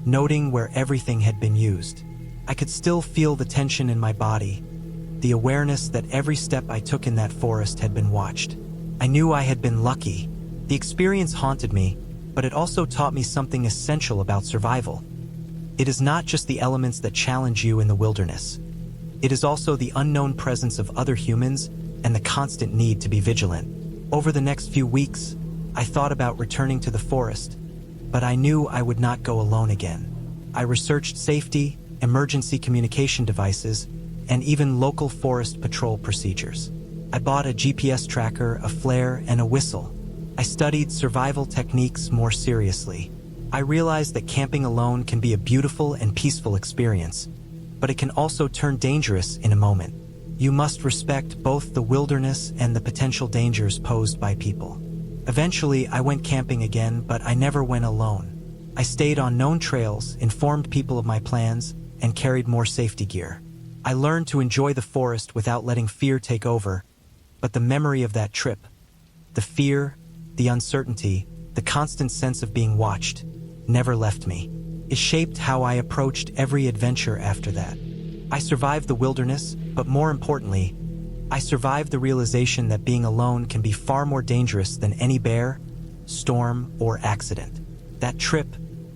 noting where everything had been used. I could still feel the tension in my body, the awareness that every step I took in that forest had been watched. I knew I had been lucky. The experience haunted me, but it also taught me something essential about survival. It is not just the elements that challenge you in the wilderness. It is also the unknown presence of other humans and the constant need to be vigilant. Over the next few weeks, I thought about returning to the forest, but I knew I would not go alone again. I researched safety, emergency communication devices, and even local forest patrol procedures. I bought a GPS tracker, a flare, and a whistle. I studied survival techniques more seriously. I realized that camping alone can be a beautiful and peaceful experience, but it can also turn dangerous in a moment. You must respect both the wilderness and the potential dangers posed by people. Eventually, I went camping again, but I never went alone. I stayed on known trails, informed people of my plans, and carried more safety gear. I learned to enjoy the forest without letting fear take over, but the memory of that trip, the fear, the uncertainty, the constant sense of being watched, never left me. It shaped how I approached every adventure after that. I survived the wilderness, but more importantly, I survived the realization that being alone can be far more dangerous than any bear, storm, or accident. That trip,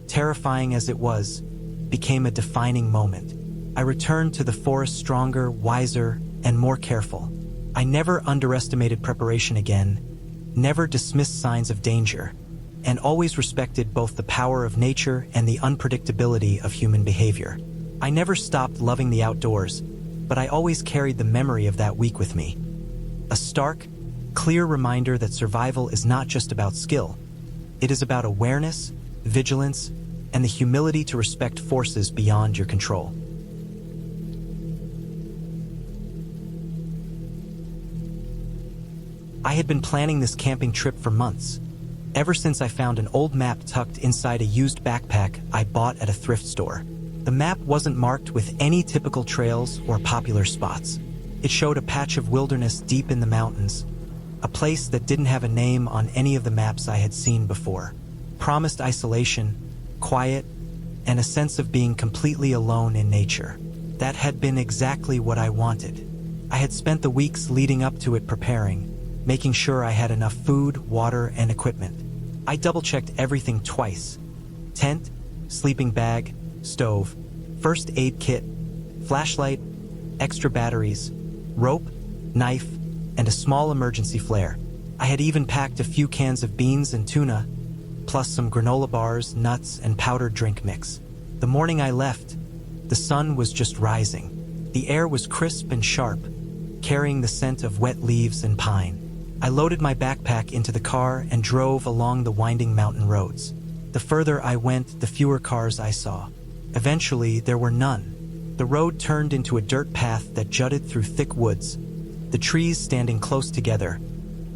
terrifying as it was, became a defining moment. I returned to the forest stronger, wiser, and more careful. I never underestimated preparation again, never dismissed signs of danger, and always respected both the power of nature and the unpredictability of human behavior. I never stopped loving the outdoors, but I always carried the memory of that week with me. A stark, clear reminder that survival is not just about skill. It is about awareness, vigilance, and the humility to respect forces beyond your control. I had been planning this camping trip for months, ever since I found an old map tucked inside a used backpack I bought at a thrift store. The map wasn't marked with any typical trails or popular spots. It showed a patch of wilderness deep in the mountains, a place that didn't have a name on any of the maps I had seen before. Promised isolation, quiet, and a sense of being completely alone in nature. That had been exactly what I wanted. I had spent the weeks leading up to it preparing, making sure I had enough food, water, and equipment. I double-checked everything twice: tent, sleeping bag, stove, first aid kit, flashlight, extra batteries, rope, knife, and a small emergency flare. I had even packed a few cans of beans and tuna, plus some granola bars, nuts, and powdered drink mix. The morning I left, the sun was just rising. The air was crisp and sharp, carrying the scent of wet leaves and pine. I loaded my backpack into the car and drove along the winding mountain roads. The further I went, the fewer cars I saw. Eventually, there were none. The road turned into a dirt path that jutted through thick woods, the trees standing close together,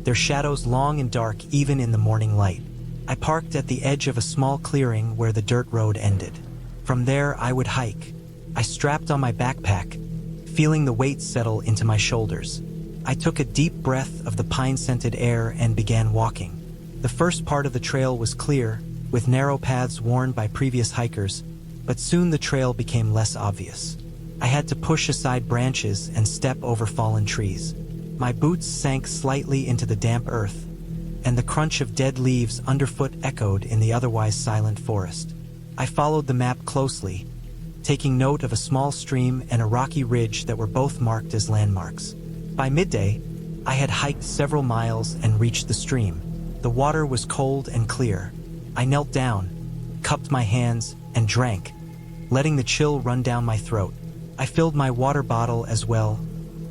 their shadows long and dark even in the morning light. I parked at the edge of a small clearing where the dirt road ended. From there, I would hike. I strapped on my backpack, feeling the weight settle into my shoulders. I took a deep breath of the pine-scented air and began walking. The first part of the trail was clear, with narrow paths worn by previous hikers, but soon the trail became less obvious. I had to push aside branches and step over fallen trees. My boots sank slightly into the damp earth, and the crunch of dead leaves underfoot echoed in the otherwise silent forest. I followed the map closely, taking note of a small stream and a rocky ridge that were both marked as landmarks. By midday, I had hiked several miles and reached the stream. The water was cold and clear. I knelt down, cupped my hands, and drank, letting the chill run down my throat. I filled my water bottle as well,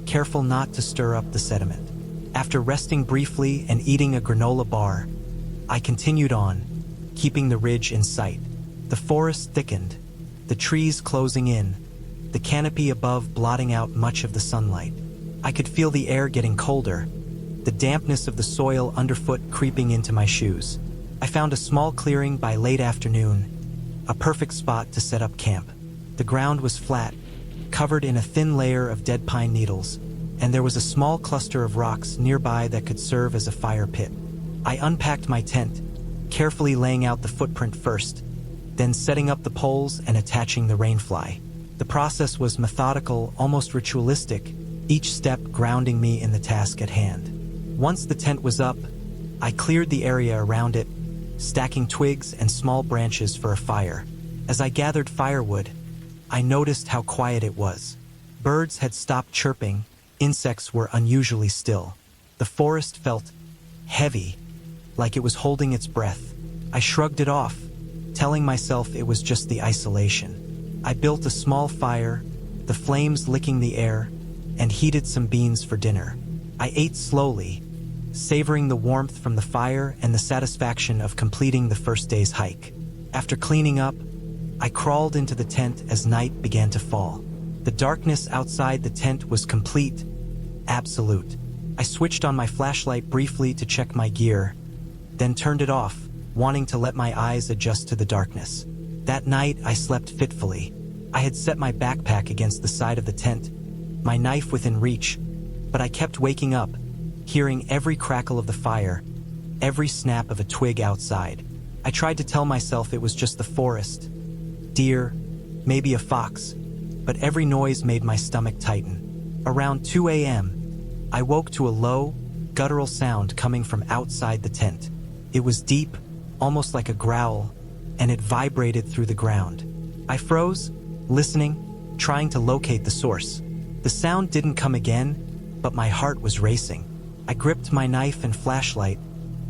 careful not to stir up the sediment. After resting briefly and eating a granola bar, I continued on, keeping the ridge in sight. The forest thickened, the trees closing in, the canopy above blotting out much of the sunlight. I could feel the air getting colder, the dampness of the soil underfoot creeping into my shoes. I found a small clearing by late afternoon, a perfect spot to set up camp. The ground was flat, covered in a thin layer of dead pine needles, and there was a small cluster of rocks nearby that could serve as a fire pit. I unpacked my tent, carefully laying out the footprint first, then setting up the poles and attaching the rainfly. The process was methodical, almost ritualistic, each step grounding me in the task at hand. Once the tent was up, I cleared the area around it, stacking twigs and small branches for a fire. As I gathered firewood, I noticed how quiet it was. Birds had stopped chirping, insects were unusually still. The forest felt heavy, like it was holding its breath. I shrugged it off, telling myself it was just the isolation. I built a small fire, the flames licking the air, and heated some beans for dinner. I ate slowly, savoring the warmth from the fire and the satisfaction of completing the first day's hike. After cleaning up, I crawled into the tent as night began to fall. The darkness outside the tent was complete, absolute. I switched on my flashlight briefly to check my gear, then turned it off, wanting to let my eyes adjust to the darkness. That night, I slept fitfully. I had set my backpack against the side of the tent, my knife within reach, but I kept waking up, hearing every crackle of the fire, every snap of a twig outside. I tried to tell myself it was just the forest, deer, maybe a fox, but every noise made my stomach tighten. Around 2 a.m., I woke to a low, guttural sound coming from outside the tent. It was deep, almost like a growl, and it vibrated through the ground. I froze, listening, trying to locate the source. The sound didn't come again, but my heart was racing. I gripped my knife and flashlight,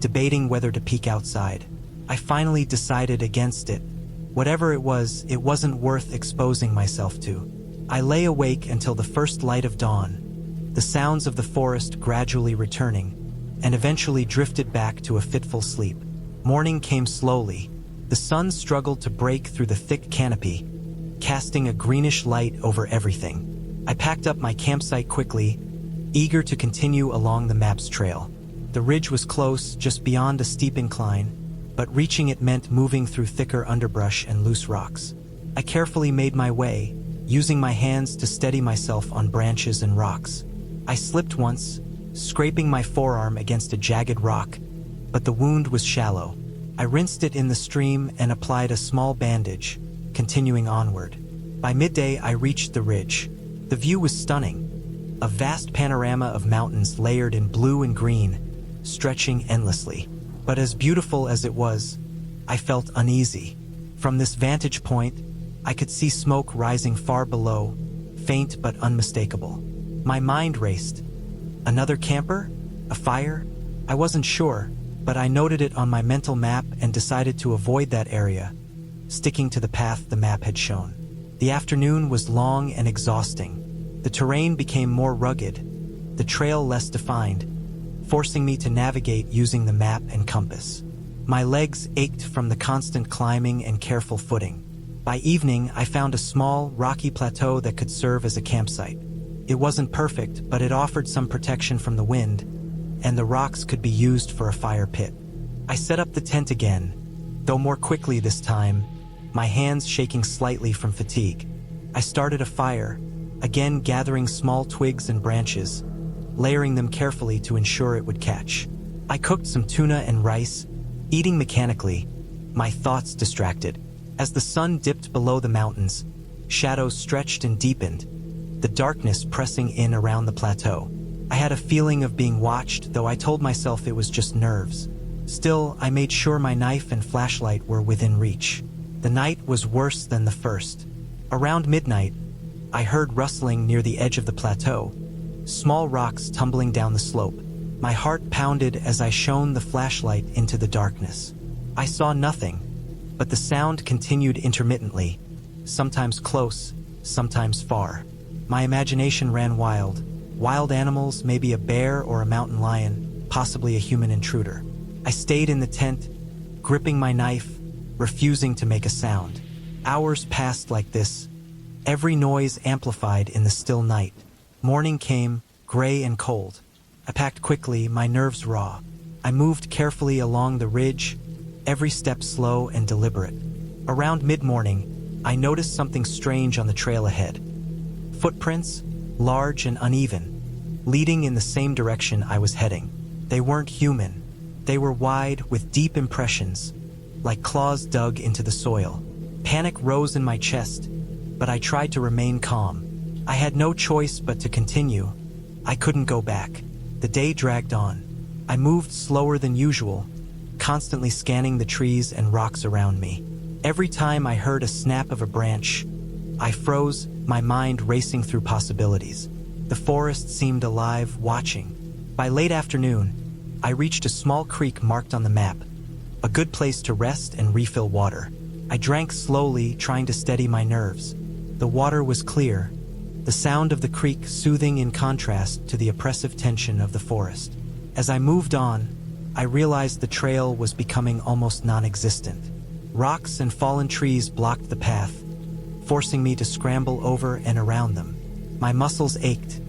debating whether to peek outside. I finally decided against it. Whatever it wasn't worth exposing myself to. I lay awake until the first light of dawn, the sounds of the forest gradually returning, and eventually drifted back to a fitful sleep. Morning came slowly. The sun struggled to break through the thick canopy, casting a greenish light over everything. I packed up my campsite quickly, eager to continue along the map's trail. The ridge was close, just beyond a steep incline, but reaching it meant moving through thicker underbrush and loose rocks. I carefully made my way, using my hands to steady myself on branches and rocks. I slipped once, scraping my forearm against a jagged rock, but the wound was shallow. I rinsed it in the stream and applied a small bandage, continuing onward. By midday, I reached the ridge. The view was stunning, a vast panorama of mountains layered in blue and green, stretching endlessly. But as beautiful as it was, I felt uneasy. From this vantage point, I could see smoke rising far below, faint but unmistakable. My mind raced. Another camper? A fire? I wasn't sure, but I noted it on my mental map and decided to avoid that area, sticking to the path the map had shown. The afternoon was long and exhausting. The terrain became more rugged, the trail less defined, forcing me to navigate using the map and compass. My legs ached from the constant climbing and careful footing. By evening, I found a small, rocky plateau that could serve as a campsite. It wasn't perfect, but it offered some protection from the wind, and the rocks could be used for a fire pit. I set up the tent again, though more quickly this time, my hands shaking slightly from fatigue. I started a fire, again gathering small twigs and branches, layering them carefully to ensure it would catch. I cooked some tuna and rice, eating mechanically, my thoughts distracted. As the sun dipped below the mountains, shadows stretched and deepened, the darkness pressing in around the plateau. I had a feeling of being watched, though I told myself it was just nerves. Still, I made sure my knife and flashlight were within reach. The night was worse than the first. Around midnight, I heard rustling near the edge of the plateau, small rocks tumbling down the slope. My heart pounded as I shone the flashlight into the darkness. I saw nothing, but the sound continued intermittently, sometimes close, sometimes far. My imagination ran wild. Wild animals, maybe a bear or a mountain lion, possibly a human intruder. I stayed in the tent, gripping my knife, refusing to make a sound. Hours passed like this, every noise amplified in the still night. Morning came, gray and cold. I packed quickly, my nerves raw. I moved carefully along the ridge, every step slow and deliberate. Around mid-morning, I noticed something strange on the trail ahead. Footprints, large and uneven, leading in the same direction I was heading. They weren't human. They were wide, with deep impressions, like claws dug into the soil. Panic rose in my chest, but I tried to remain calm. I had no choice but to continue. I couldn't go back. The day dragged on. I moved slower than usual, constantly scanning the trees and rocks around me. Every time I heard a snap of a branch, I froze, my mind racing through possibilities. The forest seemed alive, watching. By late afternoon, I reached a small creek marked on the map, a good place to rest and refill water. I drank slowly, trying to steady my nerves. The water was clear, the sound of the creek soothing in contrast to the oppressive tension of the forest. As I moved on, I realized the trail was becoming almost non-existent. Rocks and fallen trees blocked the path, forcing me to scramble over and around them. My muscles ached,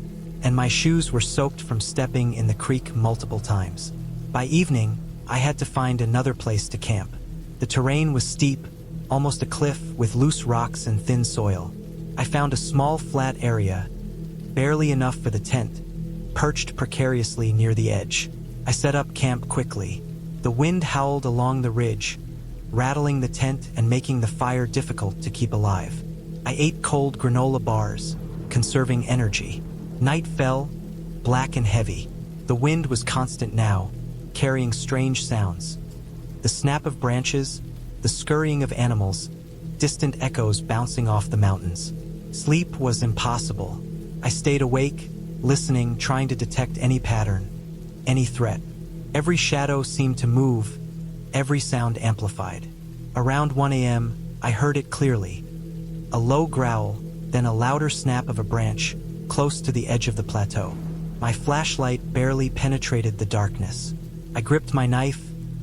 and my shoes were soaked from stepping in the creek multiple times. By evening, I had to find another place to camp. The terrain was steep, almost a cliff with loose rocks and thin soil. I found a small flat area, barely enough for the tent, perched precariously near the edge. I set up camp quickly. The wind howled along the ridge, rattling the tent and making the fire difficult to keep alive. I ate cold granola bars, conserving energy. Night fell, black and heavy. The wind was constant now, carrying strange sounds. The snap of branches, the scurrying of animals, distant echoes bouncing off the mountains. Sleep was impossible. I stayed awake, listening, trying to detect any pattern, any threat. Every shadow seemed to move, every sound amplified. Around 1 a.m., I heard it clearly. A low growl, then a louder snap of a branch, close to the edge of the plateau. My flashlight barely penetrated the darkness. I gripped my knife,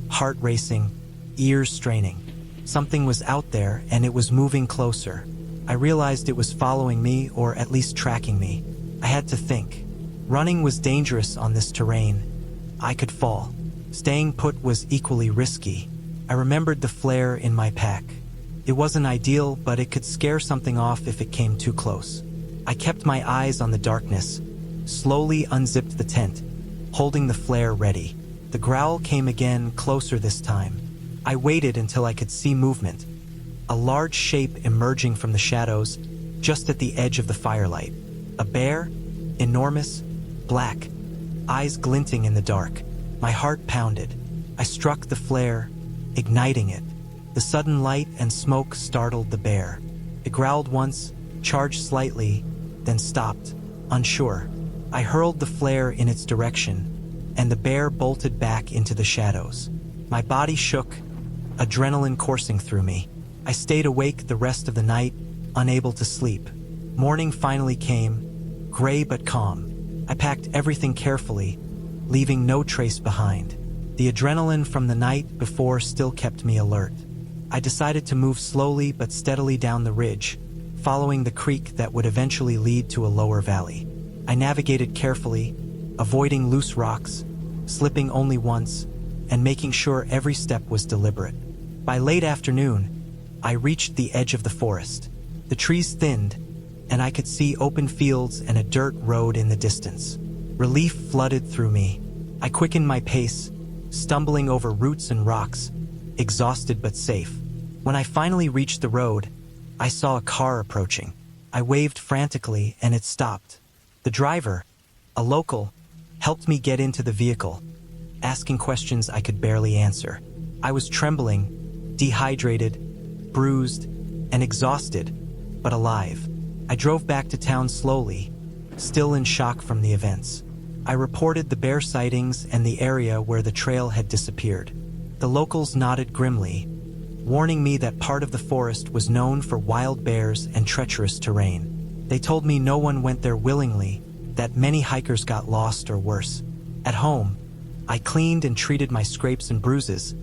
heart racing, ears straining. Something was out there, and it was moving closer. I realized it was following me, or at least tracking me. I had to think. Running was dangerous on this terrain. I could fall. Staying put was equally risky. I remembered the flare in my pack. It wasn't ideal, but it could scare something off if it came too close. I kept my eyes on the darkness, slowly unzipped the tent, holding the flare ready. The growl came again, closer this time. I waited until I could see movement. A large shape emerging from the shadows, just at the edge of the firelight. A bear, enormous, black, eyes glinting in the dark. My heart pounded. I struck the flare, igniting it. The sudden light and smoke startled the bear. It growled once, charged slightly, then stopped, unsure. I hurled the flare in its direction, and the bear bolted back into the shadows. My body shook, adrenaline coursing through me. I stayed awake the rest of the night, unable to sleep. Morning finally came, gray but calm. I packed everything carefully, leaving no trace behind. The adrenaline from the night before still kept me alert. I decided to move slowly but steadily down the ridge, following the creek that would eventually lead to a lower valley. I navigated carefully, avoiding loose rocks, slipping only once, and making sure every step was deliberate. By late afternoon, I reached the edge of the forest. The trees thinned, and I could see open fields and a dirt road in the distance. Relief flooded through me. I quickened my pace, stumbling over roots and rocks, exhausted but safe. When I finally reached the road, I saw a car approaching. I waved frantically, and it stopped. The driver, a local, helped me get into the vehicle, asking questions I could barely answer. I was trembling, dehydrated, bruised, and exhausted, but alive. I drove back to town slowly, still in shock from the events. I reported the bear sightings and the area where the trail had disappeared. The locals nodded grimly, warning me that part of the forest was known for wild bears and treacherous terrain. They told me no one went there willingly, that many hikers got lost or worse. At home, I cleaned and treated my scrapes and bruises,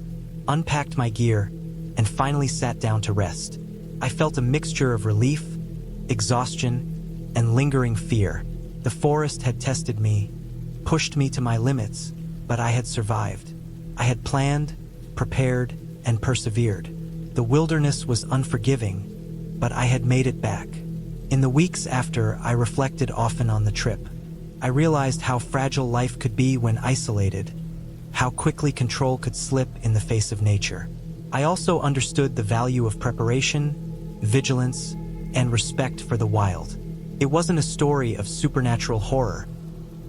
unpacked my gear, and finally sat down to rest. I felt a mixture of relief, exhaustion, and lingering fear. The forest had tested me, pushed me to my limits, but I had survived. I had planned, prepared, and persevered. The wilderness was unforgiving, but I had made it back. In the weeks after, I reflected often on the trip. I realized how fragile life could be when isolated, how quickly control could slip in the face of nature. I also understood the value of preparation, vigilance, and respect for the wild. It wasn't a story of supernatural horror.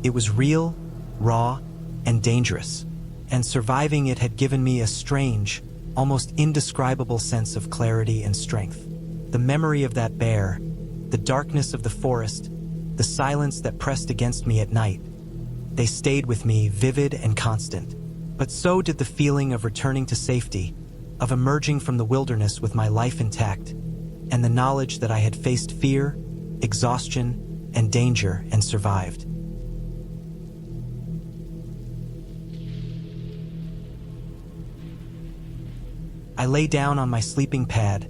It was real, raw, and dangerous. and surviving it had given me a strange, almost indescribable sense of clarity and strength. The memory of that bear, the darkness of the forest, the silence that pressed against me at night, they stayed with me vivid and constant. But so did the feeling of returning to safety, of emerging from the wilderness with my life intact, and the knowledge that I had faced fear, exhaustion, and danger and survived. I lay down on my sleeping pad,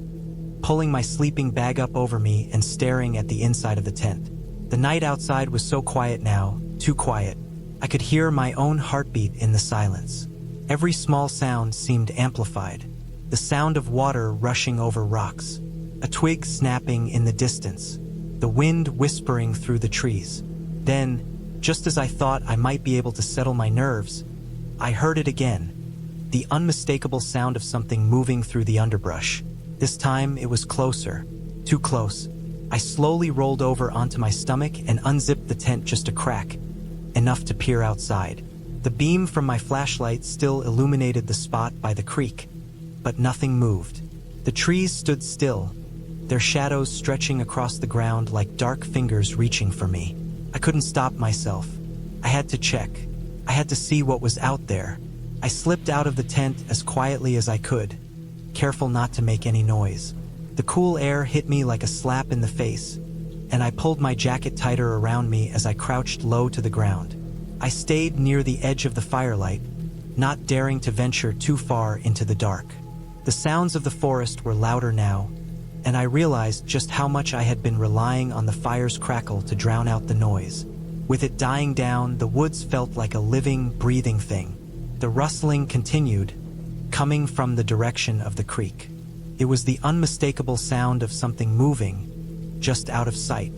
pulling my sleeping bag up over me and staring at the inside of the tent. The night outside was so quiet now, too quiet. I could hear my own heartbeat in the silence. Every small sound seemed amplified. The sound of water rushing over rocks, a twig snapping in the distance, the wind whispering through the trees. Then, just as I thought I might be able to settle my nerves, I heard it again. The unmistakable sound of something moving through the underbrush. This time it was closer, too close. I slowly rolled over onto my stomach and unzipped the tent just a crack, enough to peer outside. The beam from my flashlight still illuminated the spot by the creek, but nothing moved. The trees stood still, their shadows stretching across the ground like dark fingers reaching for me. I couldn't stop myself. I had to check. I had to see what was out there. I slipped out of the tent as quietly as I could, careful not to make any noise. The cool air hit me like a slap in the face, and I pulled my jacket tighter around me as I crouched low to the ground. I stayed near the edge of the firelight, not daring to venture too far into the dark. The sounds of the forest were louder now, and I realized just how much I had been relying on the fire's crackle to drown out the noise. With it dying down, the woods felt like a living, breathing thing. The rustling continued, coming from the direction of the creek. It was the unmistakable sound of something moving, just out of sight.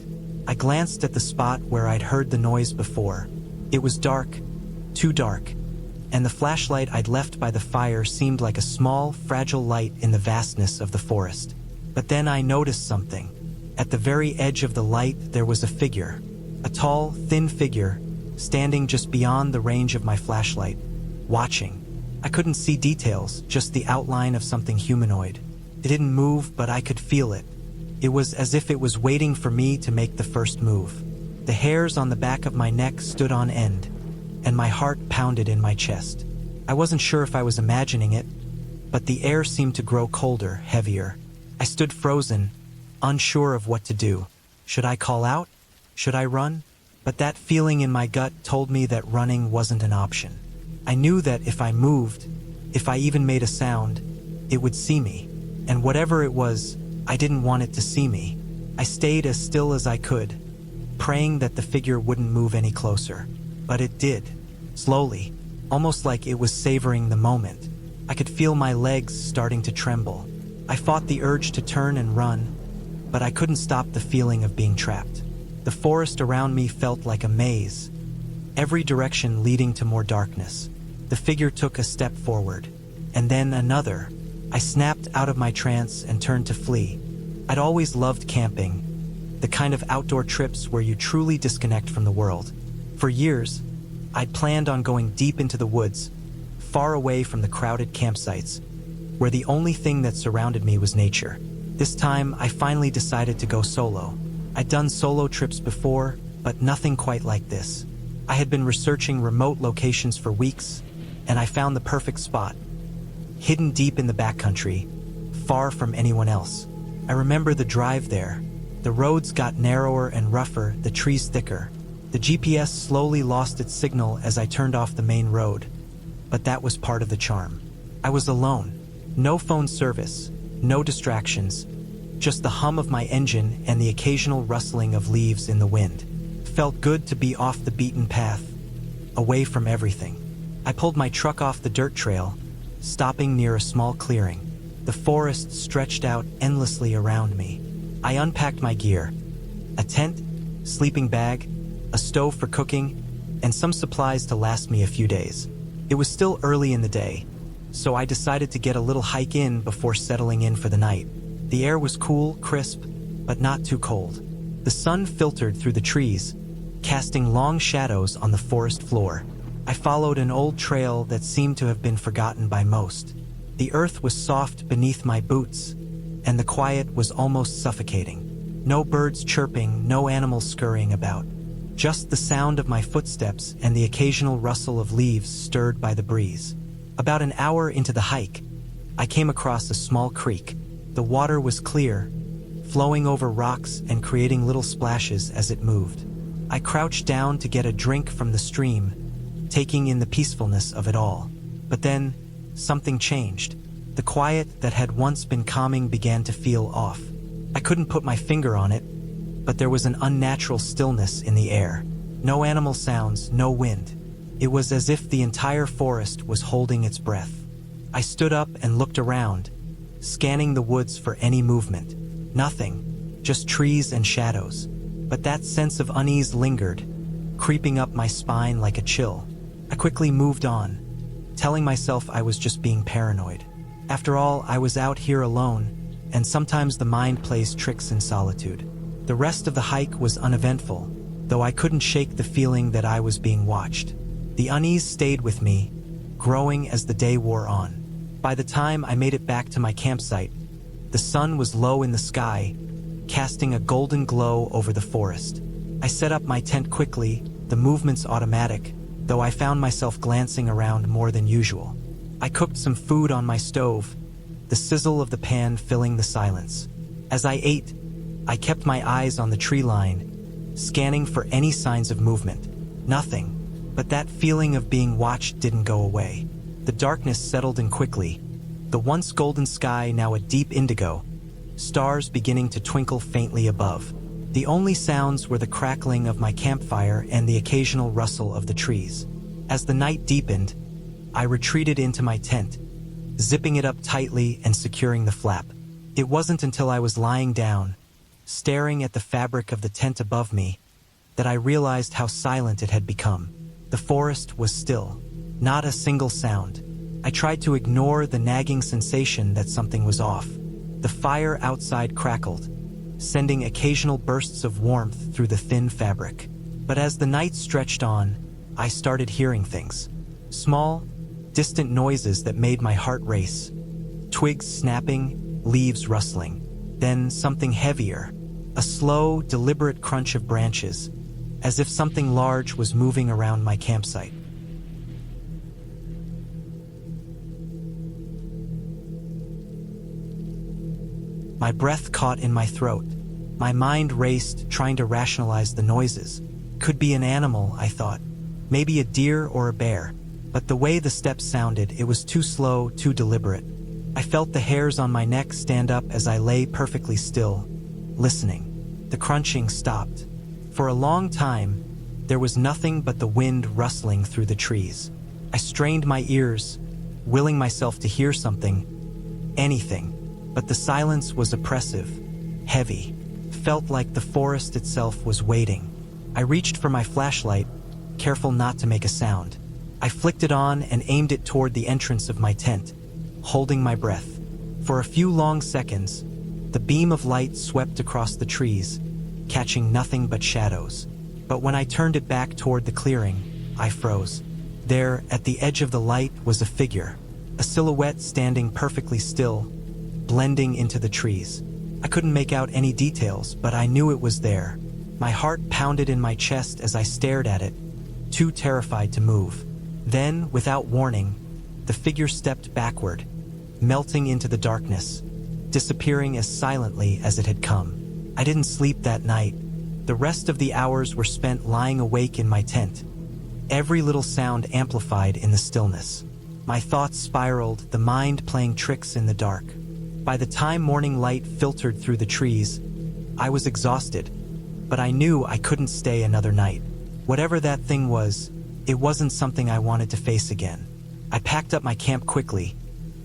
I glanced at the spot where I'd heard the noise before. It was dark, too dark, and the flashlight I'd left by the fire seemed like a small, fragile light in the vastness of the forest. But then I noticed something. At the very edge of the light there was a figure, a tall, thin figure, standing just beyond the range of my flashlight, watching. I couldn't see details, just the outline of something humanoid. It didn't move, but I could feel it. It was as if it was waiting for me to make the first move. The hairs on the back of my neck stood on end, and my heart pounded in my chest. I wasn't sure if I was imagining it, but the air seemed to grow colder, heavier. I stood frozen, unsure of what to do. Should I call out? Should I run? But that feeling in my gut told me that running wasn't an option. I knew that if I moved, if I even made a sound, it would see me. And whatever it was, I didn't want it to see me. I stayed as still as I could, praying that the figure wouldn't move any closer. But it did, slowly, almost like it was savoring the moment. I could feel my legs starting to tremble. I fought the urge to turn and run, but I couldn't stop the feeling of being trapped. The forest around me felt like a maze, every direction leading to more darkness. The figure took a step forward, and then another. I snapped out of my trance and turned to flee. I'd always loved camping, the kind of outdoor trips where you truly disconnect from the world. For years, I'd planned on going deep into the woods, far away from the crowded campsites, where the only thing that surrounded me was nature. This time, I finally decided to go solo. I'd done solo trips before, but nothing quite like this. I had been researching remote locations for weeks, and I found the perfect spot, hidden deep in the backcountry, far from anyone else. I remember the drive there. The roads got narrower and rougher, the trees thicker. The GPS slowly lost its signal as I turned off the main road, but that was part of the charm. I was alone. No phone service, no distractions, just the hum of my engine and the occasional rustling of leaves in the wind. It felt good to be off the beaten path, away from everything. I pulled my truck off the dirt trail, stopping near a small clearing. The forest stretched out endlessly around me. I unpacked my gear: a tent, sleeping bag, a stove for cooking, and some supplies to last me a few days. It was still early in the day, so I decided to get a little hike in before settling in for the night. The air was cool, crisp, but not too cold. The sun filtered through the trees, casting long shadows on the forest floor. I followed an old trail that seemed to have been forgotten by most. The earth was soft beneath my boots, and the quiet was almost suffocating. No birds chirping, no animals scurrying about. Just the sound of my footsteps and the occasional rustle of leaves stirred by the breeze. About an hour into the hike, I came across a small creek. The water was clear, flowing over rocks and creating little splashes as it moved. I crouched down to get a drink from the stream, taking in the peacefulness of it all. But then, something changed. The quiet that had once been calming began to feel off. I couldn't put my finger on it, but there was an unnatural stillness in the air. No animal sounds, no wind. It was as if the entire forest was holding its breath. I stood up and looked around, scanning the woods for any movement. Nothing, just trees and shadows. But that sense of unease lingered, creeping up my spine like a chill. I quickly moved on, telling myself I was just being paranoid. After all, I was out here alone, and sometimes the mind plays tricks in solitude. The rest of the hike was uneventful, though I couldn't shake the feeling that I was being watched. The unease stayed with me, growing as the day wore on. By the time I made it back to my campsite, the sun was low in the sky, casting a golden glow over the forest. I set up my tent quickly, the movements automatic, though I found myself glancing around more than usual. I cooked some food on my stove, the sizzle of the pan filling the silence. As I ate, I kept my eyes on the tree line, scanning for any signs of movement. Nothing, but that feeling of being watched didn't go away. The darkness settled in quickly, the once golden sky now a deep indigo, stars beginning to twinkle faintly above. The only sounds were the crackling of my campfire and the occasional rustle of the trees. As the night deepened, I retreated into my tent, zipping it up tightly and securing the flap. It wasn't until I was lying down, staring at the fabric of the tent above me, that I realized how silent it had become. The forest was still, not a single sound. I tried to ignore the nagging sensation that something was off. The fire outside crackled, sending occasional bursts of warmth through the thin fabric. But as the night stretched on, I started hearing things. Small, distant noises that made my heart race. Twigs snapping, leaves rustling. Then something heavier, a slow, deliberate crunch of branches, as if something large was moving around my campsite. My breath caught in my throat. My mind raced, trying to rationalize the noises. Could be an animal, I thought. Maybe a deer or a bear. But the way the steps sounded, it was too slow, too deliberate. I felt the hairs on my neck stand up as I lay perfectly still, listening. The crunching stopped. For a long time, there was nothing but the wind rustling through the trees. I strained my ears, willing myself to hear something, anything. But the silence was oppressive, heavy, felt like the forest itself was waiting. I reached for my flashlight, careful not to make a sound. I flicked it on and aimed it toward the entrance of my tent, holding my breath. For a few long seconds, the beam of light swept across the trees, catching nothing but shadows. But when I turned it back toward the clearing, I froze. There, at the edge of the light, was a figure, a silhouette standing perfectly still, blending into the trees. I couldn't make out any details, but I knew it was there. My heart pounded in my chest as I stared at it, too terrified to move. Then, without warning, the figure stepped backward, melting into the darkness, disappearing as silently as it had come. I didn't sleep that night. The rest of the hours were spent lying awake in my tent, every little sound amplified in the stillness. My thoughts spiraled, the mind playing tricks in the dark. By the time morning light filtered through the trees, I was exhausted, but I knew I couldn't stay another night. Whatever that thing was, it wasn't something I wanted to face again. I packed up my camp quickly,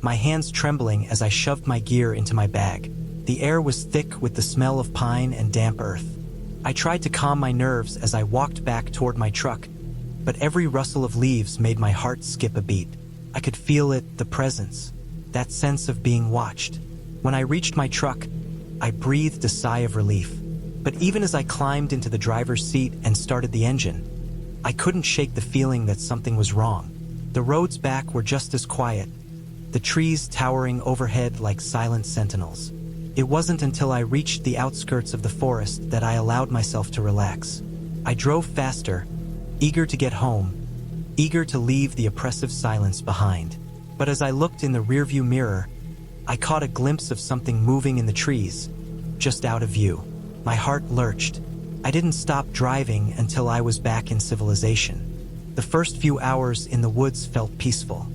my hands trembling as I shoved my gear into my bag. The air was thick with the smell of pine and damp earth. I tried to calm my nerves as I walked back toward my truck, but every rustle of leaves made my heart skip a beat. I could feel it, the presence, that sense of being watched. When I reached my truck, I breathed a sigh of relief. But even as I climbed into the driver's seat and started the engine, I couldn't shake the feeling that something was wrong. The roads back were just as quiet, the trees towering overhead like silent sentinels. It wasn't until I reached the outskirts of the forest that I allowed myself to relax. I drove faster, eager to get home, eager to leave the oppressive silence behind. But as I looked in the rearview mirror, I caught a glimpse of something moving in the trees, just out of view. My heart lurched. I didn't stop driving until I was back in civilization. The first few hours in the woods felt peaceful.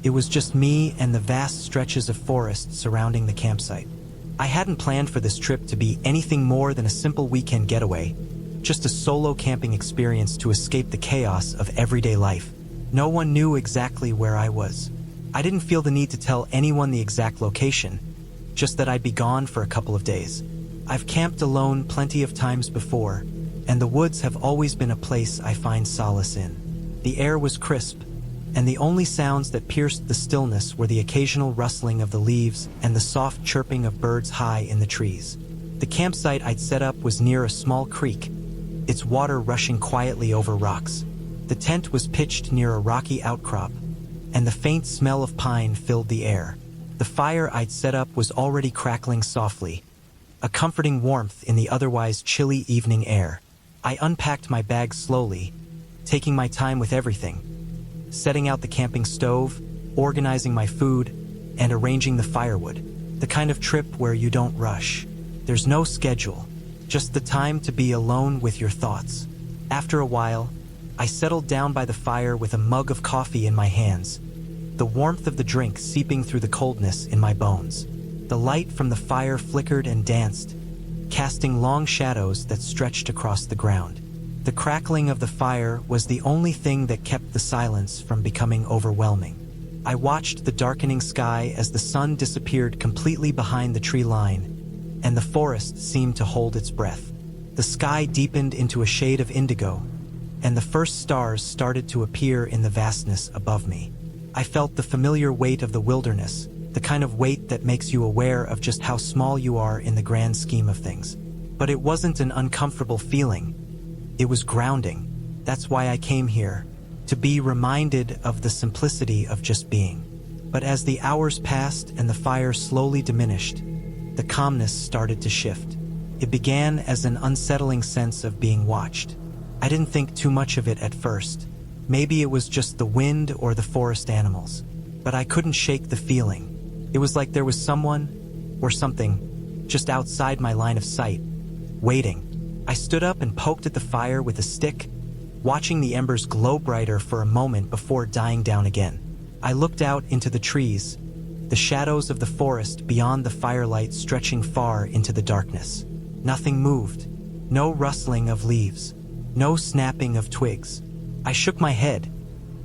It was just me and the vast stretches of forest surrounding the campsite. I hadn't planned for this trip to be anything more than a simple weekend getaway, just a solo camping experience to escape the chaos of everyday life. No one knew exactly where I was. I didn't feel the need to tell anyone the exact location, just that I'd be gone for a couple of days. I've camped alone plenty of times before, and the woods have always been a place I find solace in. The air was crisp, and the only sounds that pierced the stillness were the occasional rustling of the leaves and the soft chirping of birds high in the trees. The campsite I'd set up was near a small creek, its water rushing quietly over rocks. The tent was pitched near a rocky outcrop, and the faint smell of pine filled the air. The fire I'd set up was already crackling softly, a comforting warmth in the otherwise chilly evening air. I unpacked my bag slowly, taking my time with everything, setting out the camping stove, organizing my food, and arranging the firewood. The kind of trip where you don't rush. There's no schedule, just the time to be alone with your thoughts. After a while, I settled down by the fire with a mug of coffee in my hands, the warmth of the drink seeping through the coldness in my bones. The light from the fire flickered and danced, casting long shadows that stretched across the ground. The crackling of the fire was the only thing that kept the silence from becoming overwhelming. I watched the darkening sky as the sun disappeared completely behind the tree line, and the forest seemed to hold its breath. The sky deepened into a shade of indigo, and the first stars started to appear in the vastness above me. I felt the familiar weight of the wilderness, the kind of weight that makes you aware of just how small you are in the grand scheme of things. But it wasn't an uncomfortable feeling. It was grounding. That's why I came here, to be reminded of the simplicity of just being. But as the hours passed and the fire slowly diminished, the calmness started to shift. It began as an unsettling sense of being watched. I didn't think too much of it at first. Maybe it was just the wind or the forest animals. But I couldn't shake the feeling. It was like there was someone, or something, just outside my line of sight, waiting. I stood up and poked at the fire with a stick, watching the embers glow brighter for a moment before dying down again. I looked out into the trees, the shadows of the forest beyond the firelight stretching far into the darkness. Nothing moved. No rustling of leaves. No snapping of twigs. I shook my head,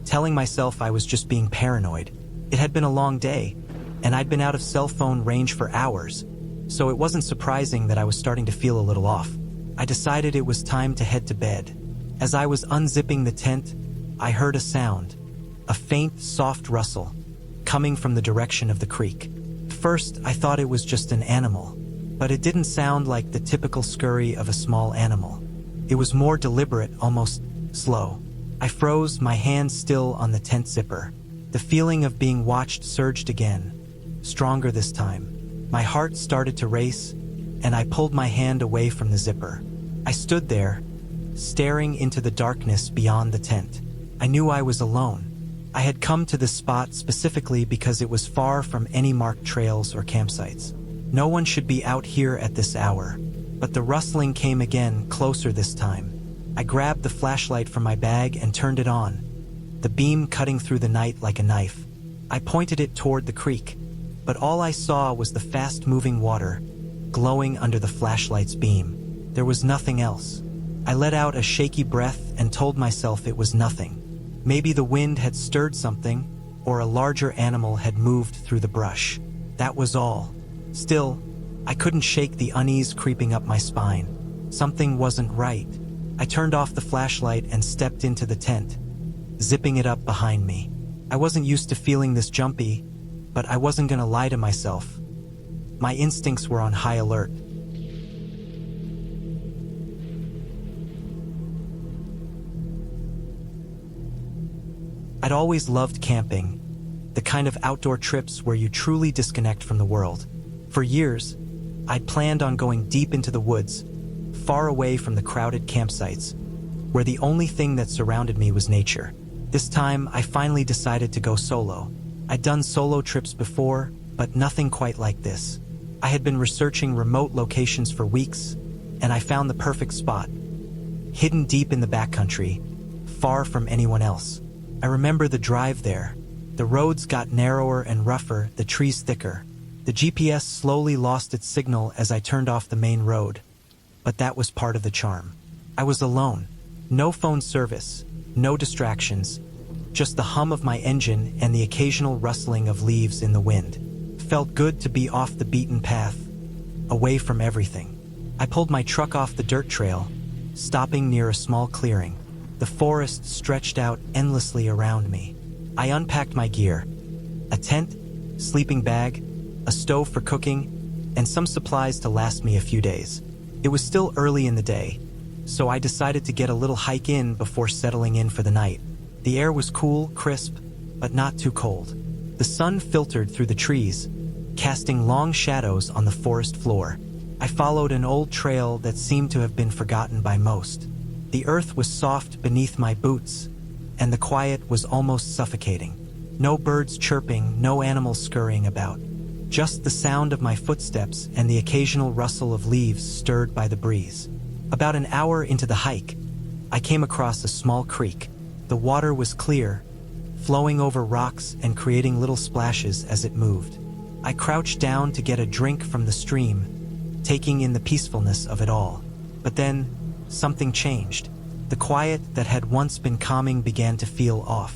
telling myself I was just being paranoid. It had been a long day, and I'd been out of cell phone range for hours, so it wasn't surprising that I was starting to feel a little off. I decided it was time to head to bed. As I was unzipping the tent, I heard a sound, a faint, soft rustle, coming from the direction of the creek. First, I thought it was just an animal, but it didn't sound like the typical scurry of a small animal. It was more deliberate, almost slow. I froze, my hand still on the tent zipper. The feeling of being watched surged again, stronger this time. My heart started to race, and I pulled my hand away from the zipper. I stood there, staring into the darkness beyond the tent. I knew I was alone. I had come to this spot specifically because it was far from any marked trails or campsites. No one should be out here at this hour. But the rustling came again, closer this time. I grabbed the flashlight from my bag and turned it on, the beam cutting through the night like a knife. I pointed it toward the creek, but all I saw was the fast-moving water, glowing under the flashlight's beam. There was nothing else. I let out a shaky breath and told myself it was nothing. Maybe the wind had stirred something, or a larger animal had moved through the brush. That was all. Still, I couldn't shake the unease creeping up my spine. Something wasn't right. I turned off the flashlight and stepped into the tent, zipping it up behind me. I wasn't used to feeling this jumpy, but I wasn't gonna lie to myself. My instincts were on high alert. I'd always loved camping, the kind of outdoor trips where you truly disconnect from the world. For years, I'd planned on going deep into the woods, far away from the crowded campsites, where the only thing that surrounded me was nature. This time, I finally decided to go solo. I'd done solo trips before, but nothing quite like this. I had been researching remote locations for weeks, and I found the perfect spot, hidden deep in the backcountry, far from anyone else. I remember the drive there. The roads got narrower and rougher, the trees thicker. The GPS slowly lost its signal as I turned off the main road. But that was part of the charm. I was alone. No phone service, no distractions, just the hum of my engine and the occasional rustling of leaves in the wind. Felt good to be off the beaten path, away from everything. I pulled my truck off the dirt trail, stopping near a small clearing. The forest stretched out endlessly around me. I unpacked my gear: a tent, sleeping bag, a stove for cooking, and some supplies to last me a few days. It was still early in the day, so I decided to get a little hike in before settling in for the night. The air was cool, crisp, but not too cold. The sun filtered through the trees, casting long shadows on the forest floor. I followed an old trail that seemed to have been forgotten by most. The earth was soft beneath my boots, and the quiet was almost suffocating. No birds chirping, no animals scurrying about. Just the sound of my footsteps and the occasional rustle of leaves stirred by the breeze. About an hour into the hike, I came across a small creek. The water was clear, flowing over rocks and creating little splashes as it moved. I crouched down to get a drink from the stream, taking in the peacefulness of it all. But then, something changed. The quiet that had once been calming began to feel off.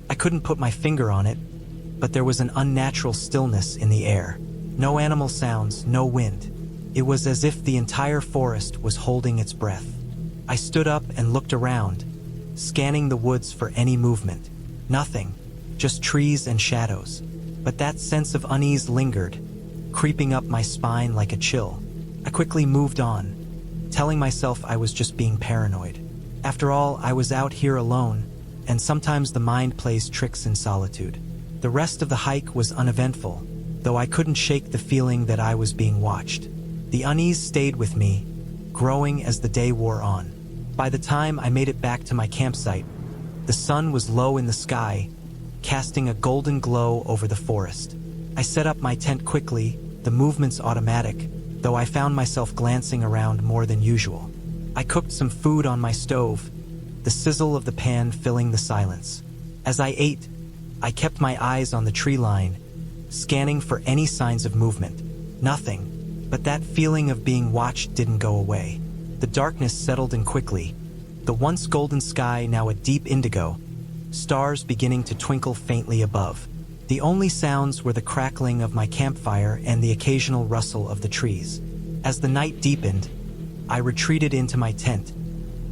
I couldn't put my finger on it, but there was an unnatural stillness in the air. No animal sounds, no wind. It was as if the entire forest was holding its breath. I stood up and looked around, scanning the woods for any movement. Nothing, just trees and shadows. But that sense of unease lingered, creeping up my spine like a chill. I quickly moved on, telling myself I was just being paranoid. After all, I was out here alone, and sometimes the mind plays tricks in solitude. The rest of the hike was uneventful, though I couldn't shake the feeling that I was being watched. The unease stayed with me, growing as the day wore on. By the time I made it back to my campsite, the sun was low in the sky, casting a golden glow over the forest. I set up my tent quickly, the movements automatic, though I found myself glancing around more than usual. I cooked some food on my stove, the sizzle of the pan filling the silence. As I ate, I kept my eyes on the tree line, scanning for any signs of movement. Nothing, but that feeling of being watched didn't go away. The darkness settled in quickly, the once golden sky now a deep indigo, stars beginning to twinkle faintly above. The only sounds were the crackling of my campfire and the occasional rustle of the trees. As the night deepened, I retreated into my tent,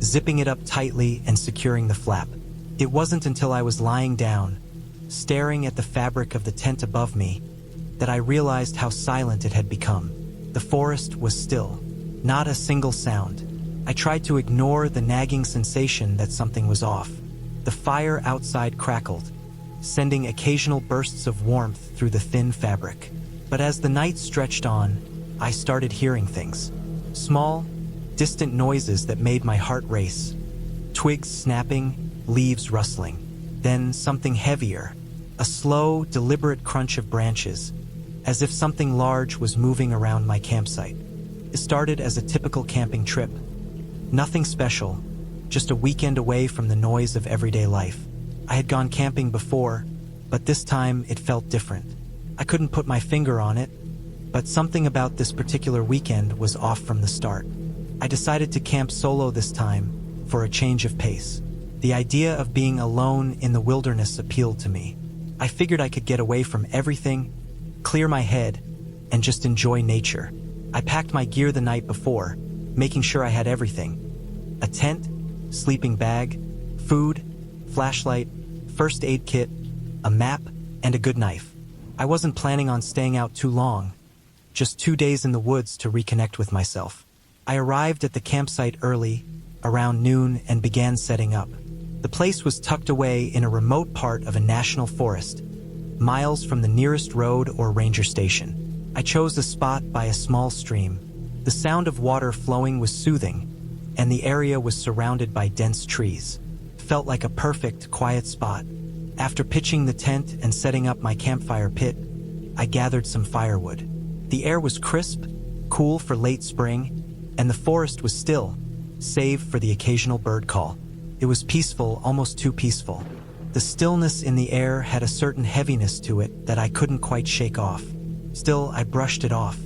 zipping it up tightly and securing the flap. It wasn't until I was lying down, staring at the fabric of the tent above me, that I realized how silent it had become. The forest was still, not a single sound. I tried to ignore the nagging sensation that something was off. The fire outside crackled, sending occasional bursts of warmth through the thin fabric. But as the night stretched on, I started hearing things. Small, distant noises that made my heart race. Twigs snapping, leaves rustling. Then something heavier, a slow, deliberate crunch of branches, as if something large was moving around my campsite. It started as a typical camping trip. Nothing special, just a weekend away from the noise of everyday life. I had gone camping before, but this time it felt different. I couldn't put my finger on it, but something about this particular weekend was off from the start. I decided to camp solo this time, for a change of pace. The idea of being alone in the wilderness appealed to me. I figured I could get away from everything, clear my head, and just enjoy nature. I packed my gear the night before, making sure I had everything. A tent, sleeping bag, food, flashlight, first aid kit, a map, and a good knife. I wasn't planning on staying out too long, just 2 days in the woods to reconnect with myself. I arrived at the campsite early, around noon, and began setting up. The place was tucked away in a remote part of a national forest, miles from the nearest road or ranger station. I chose a spot by a small stream. The sound of water flowing was soothing, and the area was surrounded by dense trees. It felt like a perfect, quiet spot. After pitching the tent and setting up my campfire pit, I gathered some firewood. The air was crisp, cool for late spring, and the forest was still, save for the occasional bird call. It was peaceful, almost too peaceful. The stillness in the air had a certain heaviness to it that I couldn't quite shake off. Still, I brushed it off.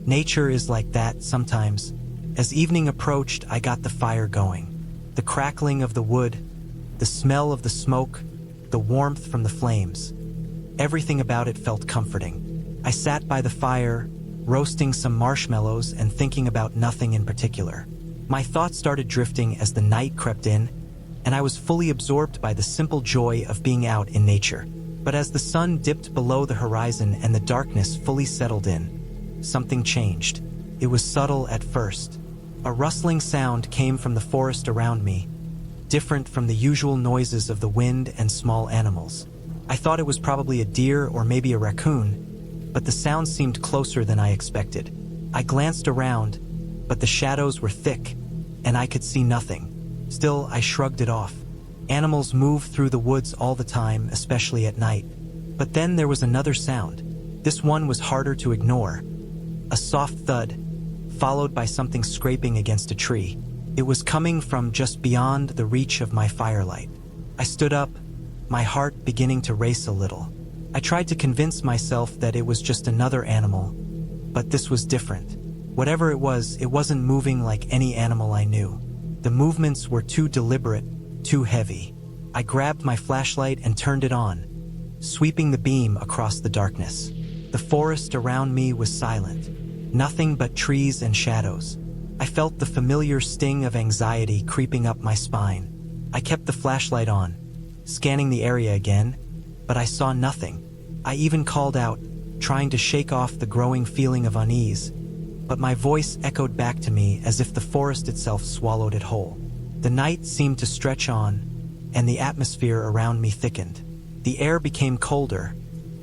Nature is like that sometimes. As evening approached, I got the fire going. The crackling of the wood, the smell of the smoke, the warmth from the flames. Everything about it felt comforting. I sat by the fire, roasting some marshmallows and thinking about nothing in particular. My thoughts started drifting as the night crept in, and I was fully absorbed by the simple joy of being out in nature. But as the sun dipped below the horizon and the darkness fully settled in, something changed. It was subtle at first. A rustling sound came from the forest around me, different from the usual noises of the wind and small animals. I thought it was probably a deer or maybe a raccoon, but the sound seemed closer than I expected. I glanced around, but the shadows were thick, and I could see nothing. Still, I shrugged it off. Animals move through the woods all the time, especially at night. But then there was another sound. This one was harder to ignore. A soft thud, followed by something scraping against a tree. It was coming from just beyond the reach of my firelight. I stood up, my heart beginning to race a little. I tried to convince myself that it was just another animal, but this was different. Whatever it wasn't moving like any animal I knew. The movements were too deliberate, too heavy. I grabbed my flashlight and turned it on, sweeping the beam across the darkness. The forest around me was silent, nothing but trees and shadows. I felt the familiar sting of anxiety creeping up my spine. I kept the flashlight on, scanning the area again, but I saw nothing. I even called out, trying to shake off the growing feeling of unease, but my voice echoed back to me as if the forest itself swallowed it whole. The night seemed to stretch on, and the atmosphere around me thickened. The air became colder,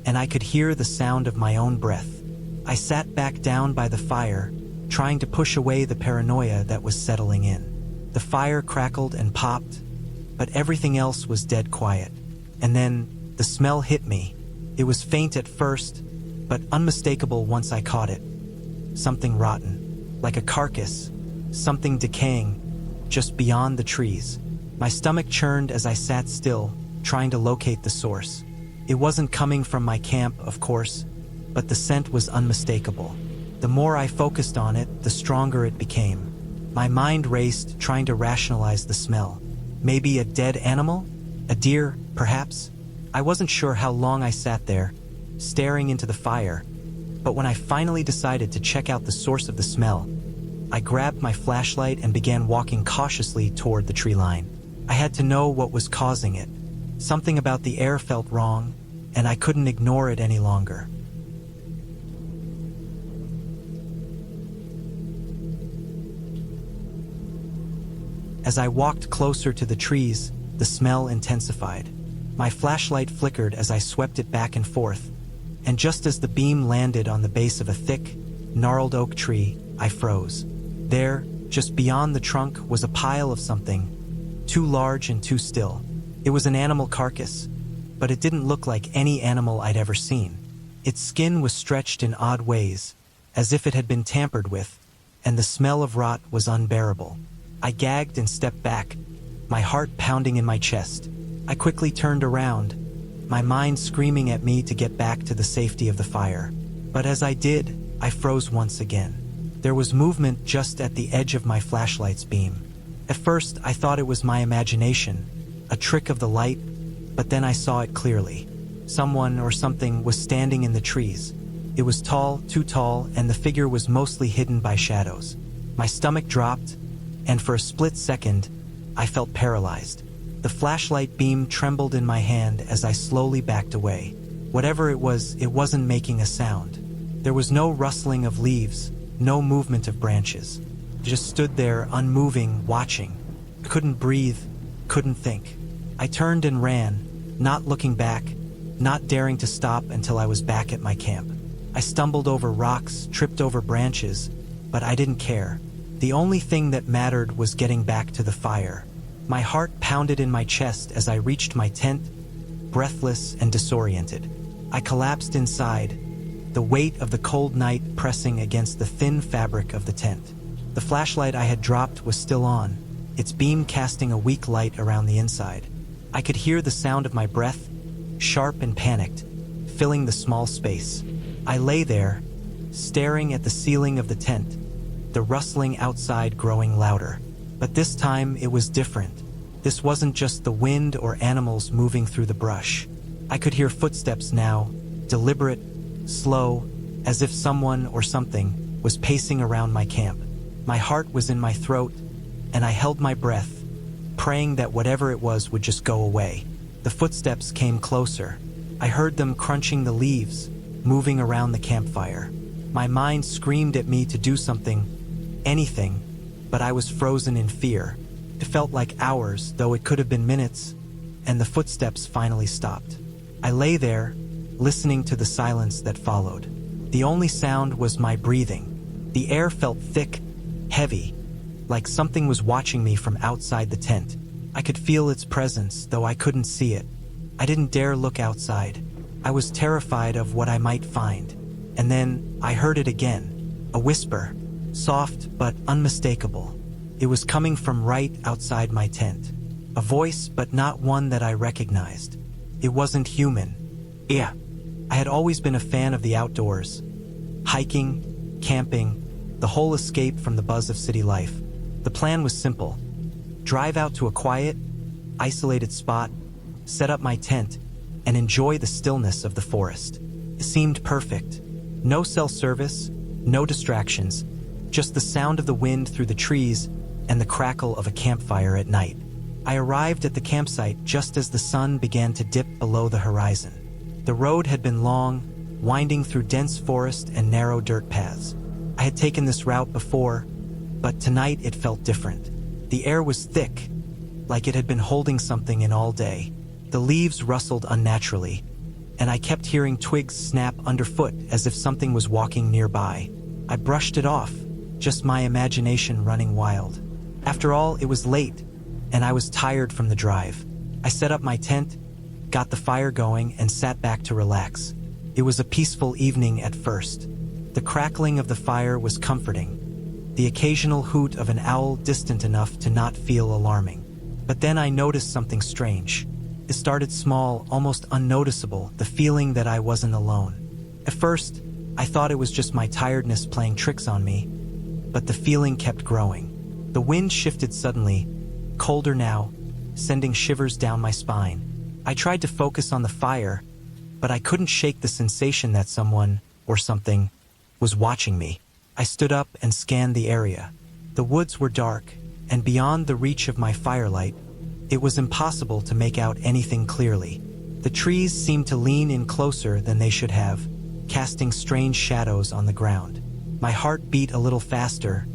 and I could hear the sound of my own breath. I sat back down by the fire, trying to push away the paranoia that was settling in. The fire crackled and popped, but everything else was dead quiet. And then, the smell hit me. It was faint at first, but unmistakable once I caught it. Something rotten, like a carcass, something decaying, just beyond the trees. My stomach churned as I sat still, trying to locate the source. It wasn't coming from my camp, of course, but the scent was unmistakable. The more I focused on it, the stronger it became. My mind raced, trying to rationalize the smell. Maybe a dead animal? A deer, perhaps? I wasn't sure how long I sat there, staring into the fire, but when I finally decided to check out the source of the smell, I grabbed my flashlight and began walking cautiously toward the tree line. I had to know what was causing it. Something about the air felt wrong, and I couldn't ignore it any longer. As I walked closer to the trees, the smell intensified. My flashlight flickered as I swept it back and forth, and just as the beam landed on the base of a thick, gnarled oak tree, I froze. There, just beyond the trunk, was a pile of something, too large and too still. It was an animal carcass, but it didn't look like any animal I'd ever seen. Its skin was stretched in odd ways, as if it had been tampered with, and the smell of rot was unbearable. I gagged and stepped back, my heart pounding in my chest. I quickly turned around, my mind screaming at me to get back to the safety of the fire. But as I did, I froze once again. There was movement just at the edge of my flashlight's beam. At first, I thought it was my imagination, a trick of the light, but then I saw it clearly. Someone or something was standing in the trees. It was tall, too tall, and the figure was mostly hidden by shadows. My stomach dropped, and for a split second, I felt paralyzed. The flashlight beam trembled in my hand as I slowly backed away. Whatever it wasn't making a sound. There was no rustling of leaves, no movement of branches. I just stood there, unmoving, watching. Couldn't breathe, couldn't think. I turned and ran, not looking back, not daring to stop until I was back at my camp. I stumbled over rocks, tripped over branches, but I didn't care. The only thing that mattered was getting back to the fire. My heart pounded in my chest as I reached my tent, breathless and disoriented. I collapsed inside, the weight of the cold night pressing against the thin fabric of the tent. The flashlight I had dropped was still on, its beam casting a weak light around the inside. I could hear the sound of my breath, sharp and panicked, filling the small space. I lay there, staring at the ceiling of the tent, the rustling outside growing louder. But this time it was different. This wasn't just the wind or animals moving through the brush. I could hear footsteps now, deliberate, slow, as if someone or something was pacing around my camp. My heart was in my throat, and I held my breath, praying that whatever it was would just go away. The footsteps came closer. I heard them crunching the leaves, moving around the campfire. My mind screamed at me to do something, anything, but I was frozen in fear. It felt like hours, though it could have been minutes, and the footsteps finally stopped. I lay there, listening to the silence that followed. The only sound was my breathing. The air felt thick, heavy, like something was watching me from outside the tent. I could feel its presence, though I couldn't see it. I didn't dare look outside. I was terrified of what I might find. And then I heard it again, a whisper, soft but unmistakable. It was coming from right outside my tent. A voice, but not one that I recognized. It wasn't human. Yeah, I had always been a fan of the outdoors. Hiking, camping, the whole escape from the buzz of city life. The plan was simple. Drive out to a quiet, isolated spot, set up my tent, and enjoy the stillness of the forest. It seemed perfect. No cell service, no distractions, just the sound of the wind through the trees and the crackle of a campfire at night. I arrived at the campsite just as the sun began to dip below the horizon. The road had been long, winding through dense forest and narrow dirt paths. I had taken this route before, but tonight it felt different. The air was thick, like it had been holding something in all day. The leaves rustled unnaturally, and I kept hearing twigs snap underfoot as if something was walking nearby. I brushed it off, just my imagination running wild. After all, it was late, and I was tired from the drive. I set up my tent, got the fire going, and sat back to relax. It was a peaceful evening at first. The crackling of the fire was comforting, the occasional hoot of an owl distant enough to not feel alarming. But then I noticed something strange. It started small, almost unnoticeable, the feeling that I wasn't alone. At first, I thought it was just my tiredness playing tricks on me, but the feeling kept growing. The wind shifted suddenly, colder now, sending shivers down my spine. I tried to focus on the fire, but I couldn't shake the sensation that someone, or something, was watching me. I stood up and scanned the area. The woods were dark, and beyond the reach of my firelight, it was impossible to make out anything clearly. The trees seemed to lean in closer than they should have, casting strange shadows on the ground. My heart beat a little faster,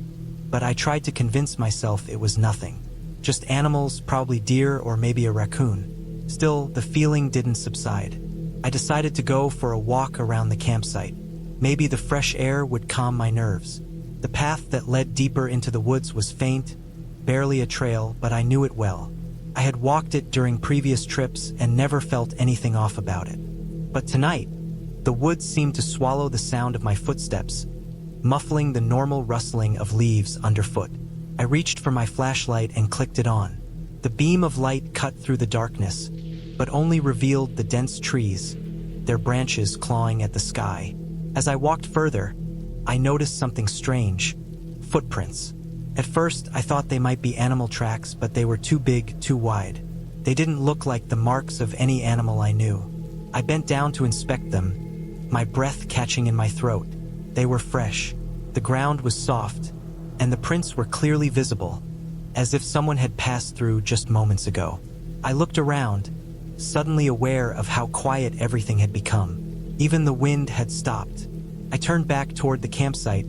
but I tried to convince myself it was nothing. Just animals, probably deer or maybe a raccoon. Still, the feeling didn't subside. I decided to go for a walk around the campsite. Maybe the fresh air would calm my nerves. The path that led deeper into the woods was faint, barely a trail, but I knew it well. I had walked it during previous trips and never felt anything off about it. But tonight, the woods seemed to swallow the sound of my footsteps, muffling the normal rustling of leaves underfoot. I reached for my flashlight and clicked it on. The beam of light cut through the darkness, but only revealed the dense trees, their branches clawing at the sky. As I walked further, I noticed something strange: footprints. At first, I thought they might be animal tracks, but they were too big, too wide. They didn't look like the marks of any animal I knew. I bent down to inspect them, my breath catching in my throat. They were fresh. The ground was soft, and the prints were clearly visible, as if someone had passed through just moments ago. I looked around, suddenly aware of how quiet everything had become. Even the wind had stopped. I turned back toward the campsite,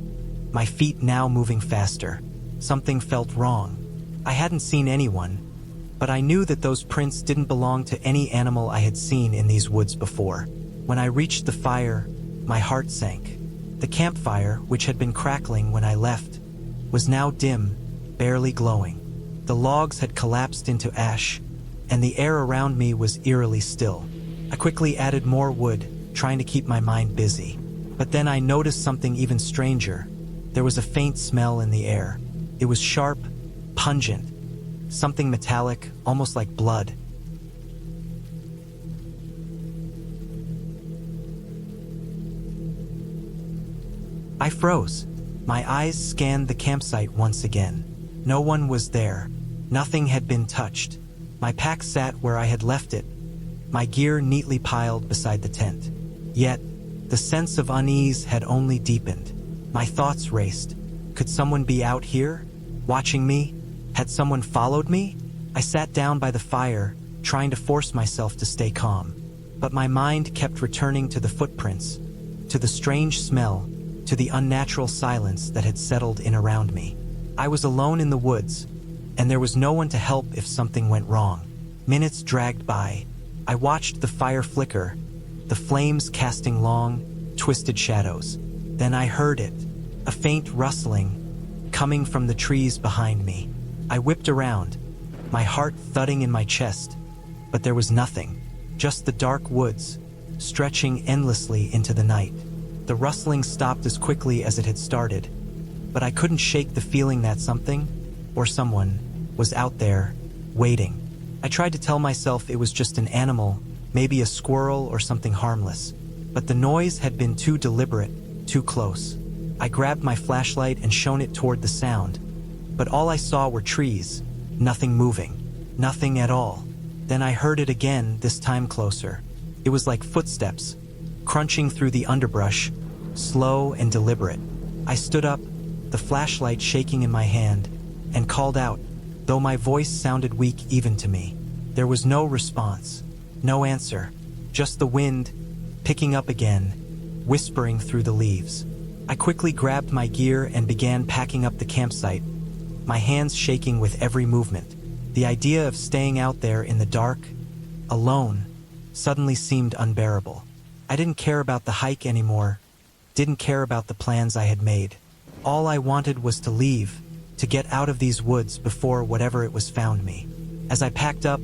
my feet now moving faster. Something felt wrong. I hadn't seen anyone, But I knew that those prints didn't belong to any animal I had seen in these woods before. When I reached the fire, my heart sank. The campfire, which had been crackling when I left, was now dim, barely glowing. The logs had collapsed into ash, and the air around me was eerily still. I quickly added more wood, trying to keep my mind busy. But then I noticed something even stranger. There was a faint smell in the air. It was sharp, pungent, something metallic, almost like blood. I froze. My eyes scanned the campsite once again. No one was there. Nothing had been touched. My pack sat where I had left it, my gear neatly piled beside the tent. Yet, the sense of unease had only deepened. My thoughts raced. Could someone be out here, watching me? Had someone followed me? I sat down by the fire, trying to force myself to stay calm. But my mind kept returning to the footprints, to the strange smell, to the unnatural silence that had settled in around me. I was alone in the woods, and there was no one to help if something went wrong. Minutes dragged by. I watched the fire flicker, the flames casting long, twisted shadows. Then I heard it, a faint rustling, coming from the trees behind me. I whipped around, my heart thudding in my chest, but there was nothing, just the dark woods, stretching endlessly into the night. The rustling stopped as quickly as it had started, but I couldn't shake the feeling that something, or someone, was out there, waiting. I tried to tell myself it was just an animal, maybe a squirrel or something harmless, but the noise had been too deliberate, too close. I grabbed my flashlight and shone it toward the sound, but all I saw were trees, nothing moving, nothing at all. Then I heard it again, this time closer. It was like footsteps, crunching through the underbrush, slow and deliberate. I stood up, the flashlight shaking in my hand, and called out, though my voice sounded weak even to me. There was no response, no answer, just the wind, picking up again, whispering through the leaves. I quickly grabbed my gear and began packing up the campsite, my hands shaking with every movement. The idea of staying out there in the dark, alone, suddenly seemed unbearable. I didn't care about the hike anymore, didn't care about the plans I had made. All I wanted was to leave, to get out of these woods before whatever it was found me. As I packed up,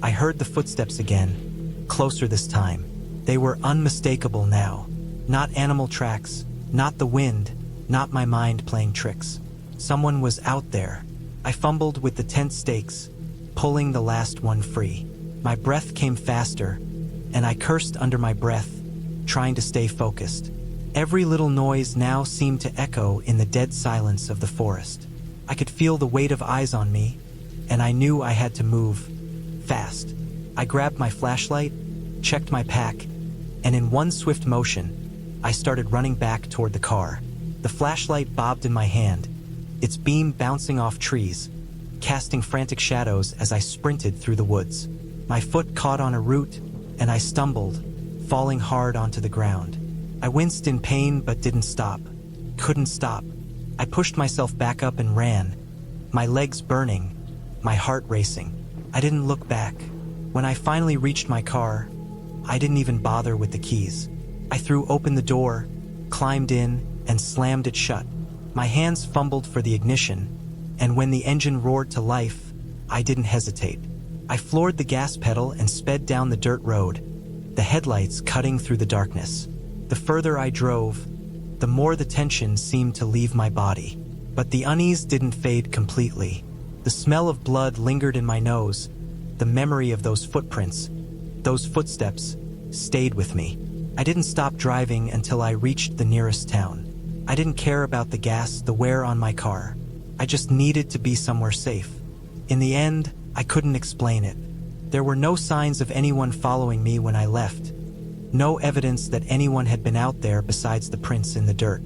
I heard the footsteps again, closer this time. They were unmistakable now. Not animal tracks, not the wind, not my mind playing tricks. Someone was out there. I fumbled with the tent stakes, pulling the last one free. My breath came faster, and I cursed under my breath, trying to stay focused. Every little noise now seemed to echo in the dead silence of the forest. I could feel the weight of eyes on me, and I knew I had to move, fast. I grabbed my flashlight, checked my pack, and in one swift motion, I started running back toward the car. The flashlight bobbed in my hand, its beam bouncing off trees, casting frantic shadows as I sprinted through the woods. My foot caught on a root, and I stumbled, falling hard onto the ground. I winced in pain but didn't stop. Couldn't stop. I pushed myself back up and ran, my legs burning, my heart racing. I didn't look back. When I finally reached my car, I didn't even bother with the keys. I threw open the door, climbed in, and slammed it shut. My hands fumbled for the ignition, and when the engine roared to life, I didn't hesitate. I floored the gas pedal and sped down the dirt road, the headlights cutting through the darkness. The further I drove, the more the tension seemed to leave my body. But the unease didn't fade completely. The smell of blood lingered in my nose. The memory of those footprints, those footsteps, stayed with me. I didn't stop driving until I reached the nearest town. I didn't care about the gas, the wear on my car. I just needed to be somewhere safe. In the end, I couldn't explain it. There were no signs of anyone following me when I left. No evidence that anyone had been out there besides the prints in the dirt.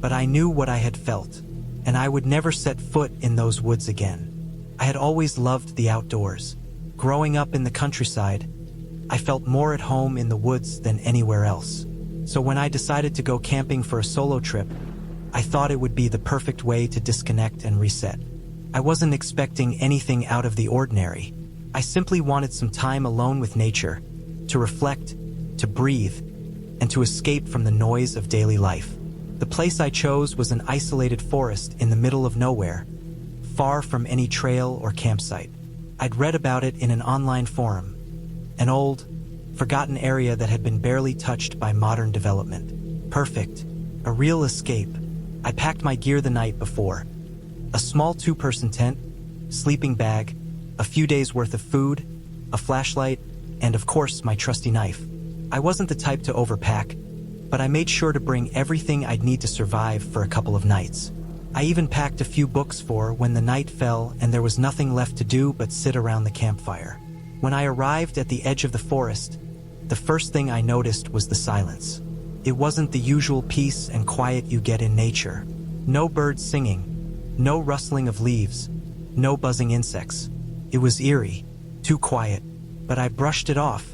But I knew what I had felt, and I would never set foot in those woods again. I had always loved the outdoors. Growing up in the countryside, I felt more at home in the woods than anywhere else. So when I decided to go camping for a solo trip, I thought it would be the perfect way to disconnect and reset. I wasn't expecting anything out of the ordinary, I simply wanted some time alone with nature, to reflect, to breathe, and to escape from the noise of daily life. The place I chose was an isolated forest in the middle of nowhere, far from any trail or campsite. I'd read about it in an online forum, an old, forgotten area that had been barely touched by modern development. Perfect. A real escape. I packed my gear the night before. A small 2-person tent, sleeping bag, a few days' worth of food, a flashlight, and of course my trusty knife. I wasn't the type to overpack, but I made sure to bring everything I'd need to survive for a couple of nights. I even packed a few books for when the night fell and there was nothing left to do but sit around the campfire. When I arrived at the edge of the forest, the first thing I noticed was the silence. It wasn't the usual peace and quiet you get in nature. No birds singing, no rustling of leaves, no buzzing insects. It was eerie, too quiet, but I brushed it off,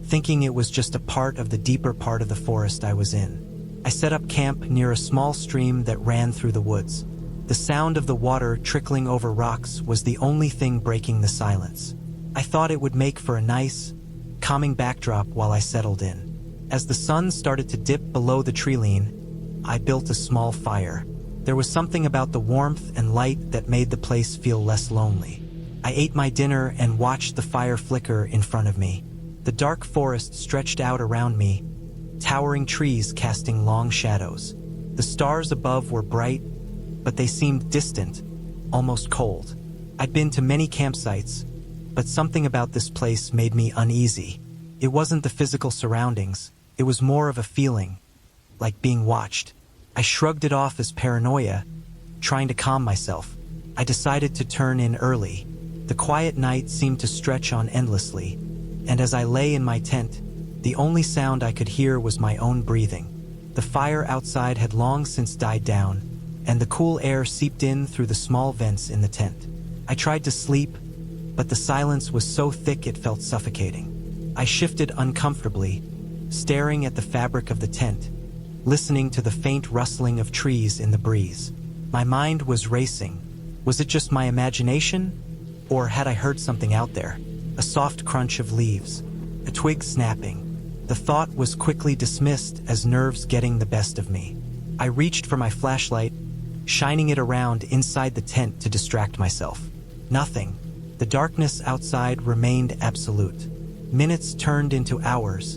thinking it was just a part of the deeper part of the forest I was in. I set up camp near a small stream that ran through the woods. The sound of the water trickling over rocks was the only thing breaking the silence. I thought it would make for a nice, calming backdrop while I settled in. As the sun started to dip below the treeline, I built a small fire. There was something about the warmth and light that made the place feel less lonely. I ate my dinner and watched the fire flicker in front of me. The dark forest stretched out around me, towering trees casting long shadows. The stars above were bright, but they seemed distant, almost cold. I'd been to many campsites, but something about this place made me uneasy. It wasn't the physical surroundings, it was more of a feeling, like being watched. I shrugged it off as paranoia, trying to calm myself. I decided to turn in early. The quiet night seemed to stretch on endlessly, and as I lay in my tent, the only sound I could hear was my own breathing. The fire outside had long since died down, and the cool air seeped in through the small vents in the tent. I tried to sleep, but the silence was so thick it felt suffocating. I shifted uncomfortably, staring at the fabric of the tent, listening to the faint rustling of trees in the breeze. My mind was racing. Was it just my imagination? Or had I heard something out there? A soft crunch of leaves, a twig snapping. The thought was quickly dismissed as nerves getting the best of me. I reached for my flashlight, shining it around inside the tent to distract myself. Nothing. The darkness outside remained absolute. Minutes turned into hours,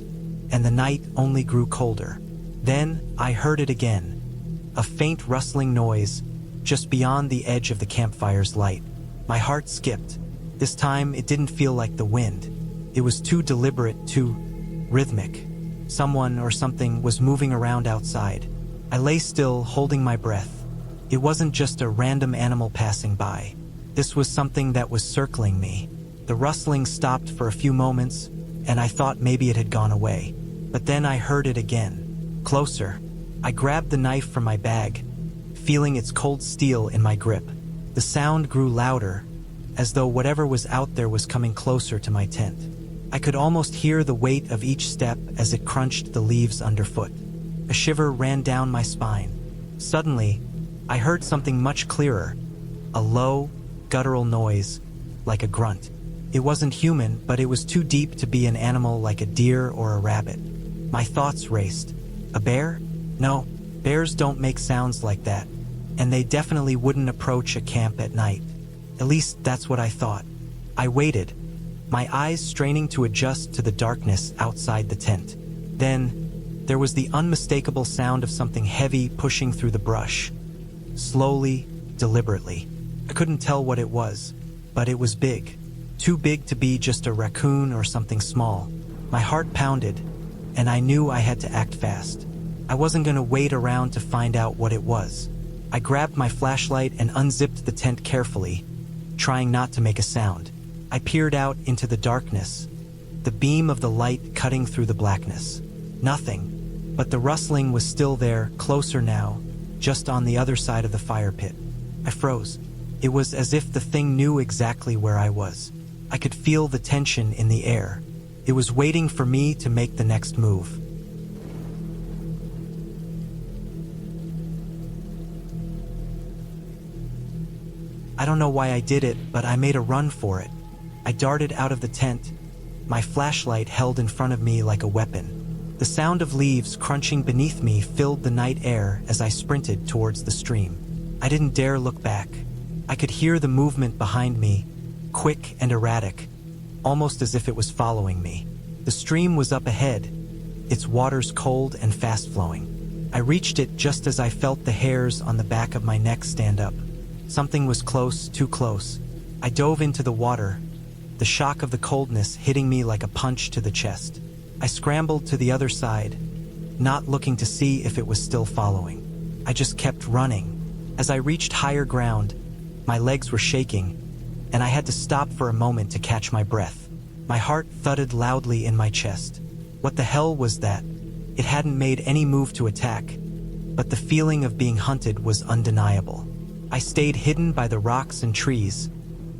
and the night only grew colder. Then I heard it again, a faint rustling noise just beyond the edge of the campfire's light. My heart skipped. This time it didn't feel like the wind. It was too deliberate, too rhythmic. Someone or something was moving around outside. I lay still, holding my breath. It wasn't just a random animal passing by. This was something that was circling me. The rustling stopped for a few moments, and I thought maybe it had gone away. But then I heard it again, closer. I grabbed the knife from my bag, feeling its cold steel in my grip. The sound grew louder, as though whatever was out there was coming closer to my tent. I could almost hear the weight of each step as it crunched the leaves underfoot. A shiver ran down my spine. Suddenly, I heard something much clearer, a low, guttural noise, like a grunt. It wasn't human, but it was too deep to be an animal like a deer or a rabbit. My thoughts raced. A bear? No, bears don't make sounds like that, and they definitely wouldn't approach a camp at night. At least that's what I thought. I waited, my eyes straining to adjust to the darkness outside the tent. Then, there was the unmistakable sound of something heavy pushing through the brush. Slowly, deliberately. I couldn't tell what it was, but it was big. Too big to be just a raccoon or something small. My heart pounded, and I knew I had to act fast. I wasn't going to wait around to find out what it was. I grabbed my flashlight and unzipped the tent carefully, trying not to make a sound. I peered out into the darkness, the beam of the light cutting through the blackness. Nothing, but the rustling was still there, closer now, just on the other side of the fire pit. I froze. It was as if the thing knew exactly where I was. I could feel the tension in the air. It was waiting for me to make the next move. I don't know why I did it, but I made a run for it. I darted out of the tent, my flashlight held in front of me like a weapon. The sound of leaves crunching beneath me filled the night air as I sprinted towards the stream. I didn't dare look back. I could hear the movement behind me, quick and erratic, almost as if it was following me. The stream was up ahead, its waters cold and fast-flowing. I reached it just as I felt the hairs on the back of my neck stand up. Something was close, too close. I dove into the water, the shock of the coldness hitting me like a punch to the chest. I scrambled to the other side, not looking to see if it was still following. I just kept running. As I reached higher ground, my legs were shaking, and I had to stop for a moment to catch my breath. My heart thudded loudly in my chest. What the hell was that? It hadn't made any move to attack, but the feeling of being hunted was undeniable. I stayed hidden by the rocks and trees,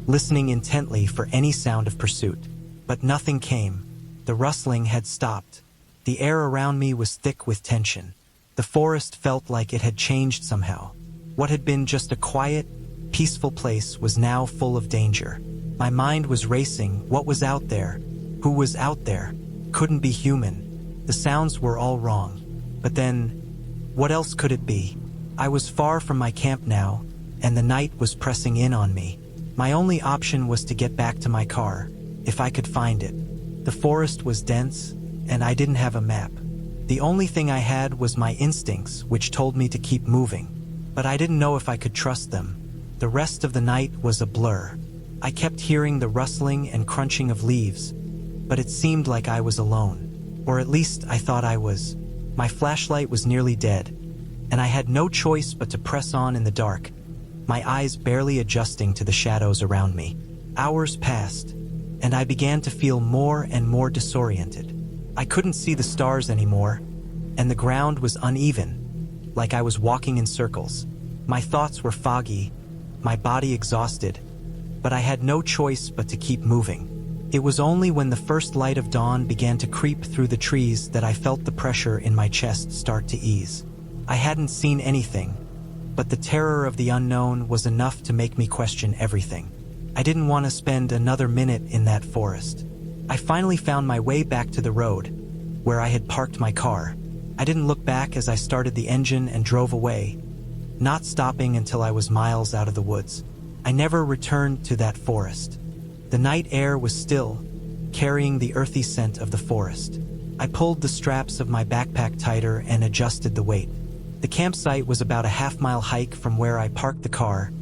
listening intently for any sound of pursuit. But nothing came. The rustling had stopped. The air around me was thick with tension. The forest felt like it had changed somehow. What had been just a quiet, peaceful place was now full of danger. My mind was racing. What was out there? Who was out there? Couldn't be human. The sounds were all wrong. But then, what else could it be? I was far from my camp now, and the night was pressing in on me. My only option was to get back to my car, if I could find it. The forest was dense, and I didn't have a map. The only thing I had was my instincts, which told me to keep moving. But I didn't know if I could trust them. The rest of the night was a blur. I kept hearing the rustling and crunching of leaves, but it seemed like I was alone. Or at least I thought I was. My flashlight was nearly dead, and I had no choice but to press on in the dark, my eyes barely adjusting to the shadows around me. Hours passed, and I began to feel more and more disoriented. I couldn't see the stars anymore, and the ground was uneven, like I was walking in circles. My thoughts were foggy, my body exhausted, but I had no choice but to keep moving. It was only when the first light of dawn began to creep through the trees that I felt the pressure in my chest start to ease. I hadn't seen anything, but the terror of the unknown was enough to make me question everything. I didn't want to spend another minute in that forest. I finally found my way back to the road, where I had parked my car. I didn't look back as I started the engine and drove away, not stopping until I was miles out of the woods. I never returned to that forest. The night air was still, carrying the earthy scent of the forest. I pulled the straps of my backpack tighter and adjusted the weight. The campsite was about a half-mile hike from where I parked the car,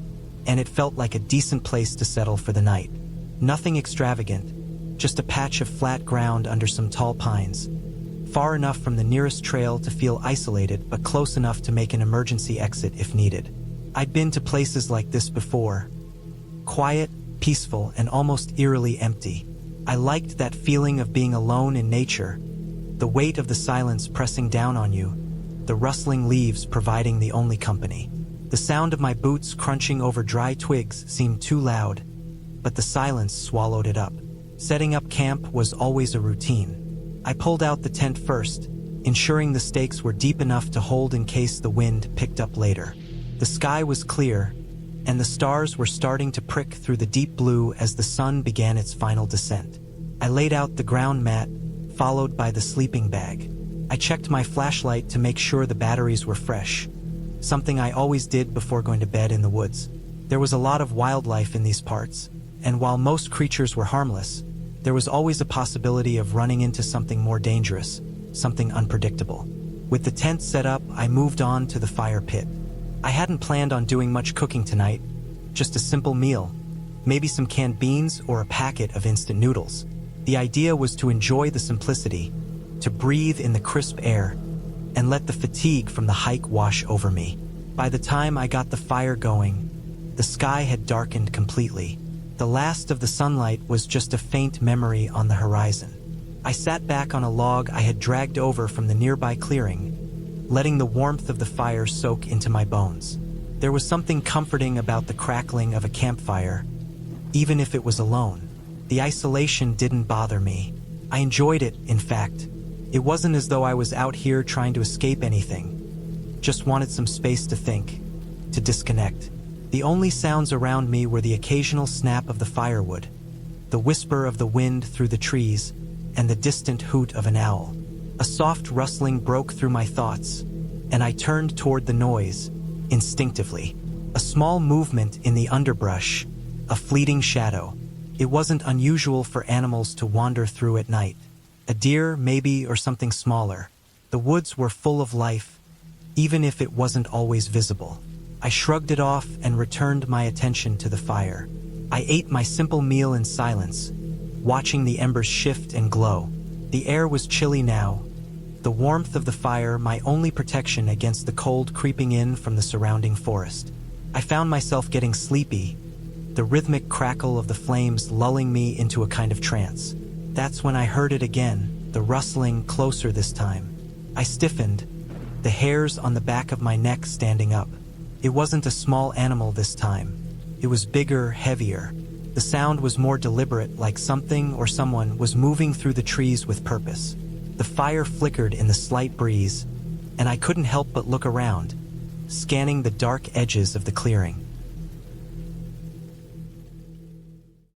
and it felt like a decent place to settle for the night. Nothing extravagant, just a patch of flat ground under some tall pines, far enough from the nearest trail to feel isolated but close enough to make an emergency exit if needed. I'd been to places like this before. Quiet, peaceful, and almost eerily empty. I liked that feeling of being alone in nature, the weight of the silence pressing down on you, the rustling leaves providing the only company. The sound of my boots crunching over dry twigs seemed too loud, but the silence swallowed it up. Setting up camp was always a routine. I pulled out the tent first, ensuring the stakes were deep enough to hold in case the wind picked up later. The sky was clear, and the stars were starting to prick through the deep blue as the sun began its final descent. I laid out the ground mat, followed by the sleeping bag. I checked my flashlight to make sure the batteries were fresh, something I always did before going to bed in the woods. There was a lot of wildlife in these parts, and while most creatures were harmless, there was always a possibility of running into something more dangerous, something unpredictable. With the tent set up, I moved on to the fire pit. I hadn't planned on doing much cooking tonight, just a simple meal, maybe some canned beans or a packet of instant noodles. The idea was to enjoy the simplicity, to breathe in the crisp air, and let the fatigue from the hike wash over me. By the time I got the fire going, the sky had darkened completely. The last of the sunlight was just a faint memory on the horizon. I sat back on a log I had dragged over from the nearby clearing, letting the warmth of the fire soak into my bones. There was something comforting about the crackling of a campfire, even if it was alone. The isolation didn't bother me. I enjoyed it, in fact. It wasn't as though I was out here trying to escape anything. Just wanted some space to think, to disconnect. The only sounds around me were the occasional snap of the firewood, the whisper of the wind through the trees, and the distant hoot of an owl. A soft rustling broke through my thoughts, and I turned toward the noise, instinctively. A small movement in the underbrush, a fleeting shadow. It wasn't unusual for animals to wander through at night. A deer, maybe, or something smaller. The woods were full of life, even if it wasn't always visible. I shrugged it off and returned my attention to the fire. I ate my simple meal in silence, watching the embers shift and glow. The air was chilly now, the warmth of the fire my only protection against the cold creeping in from the surrounding forest. I found myself getting sleepy, the rhythmic crackle of the flames lulling me into a kind of trance. That's when I heard it again, the rustling closer this time. I stiffened, the hairs on the back of my neck standing up. It wasn't a small animal this time. It was bigger, heavier. The sound was more deliberate, like something or someone was moving through the trees with purpose. The fire flickered in the slight breeze, and I couldn't help but look around, scanning the dark edges of the clearing.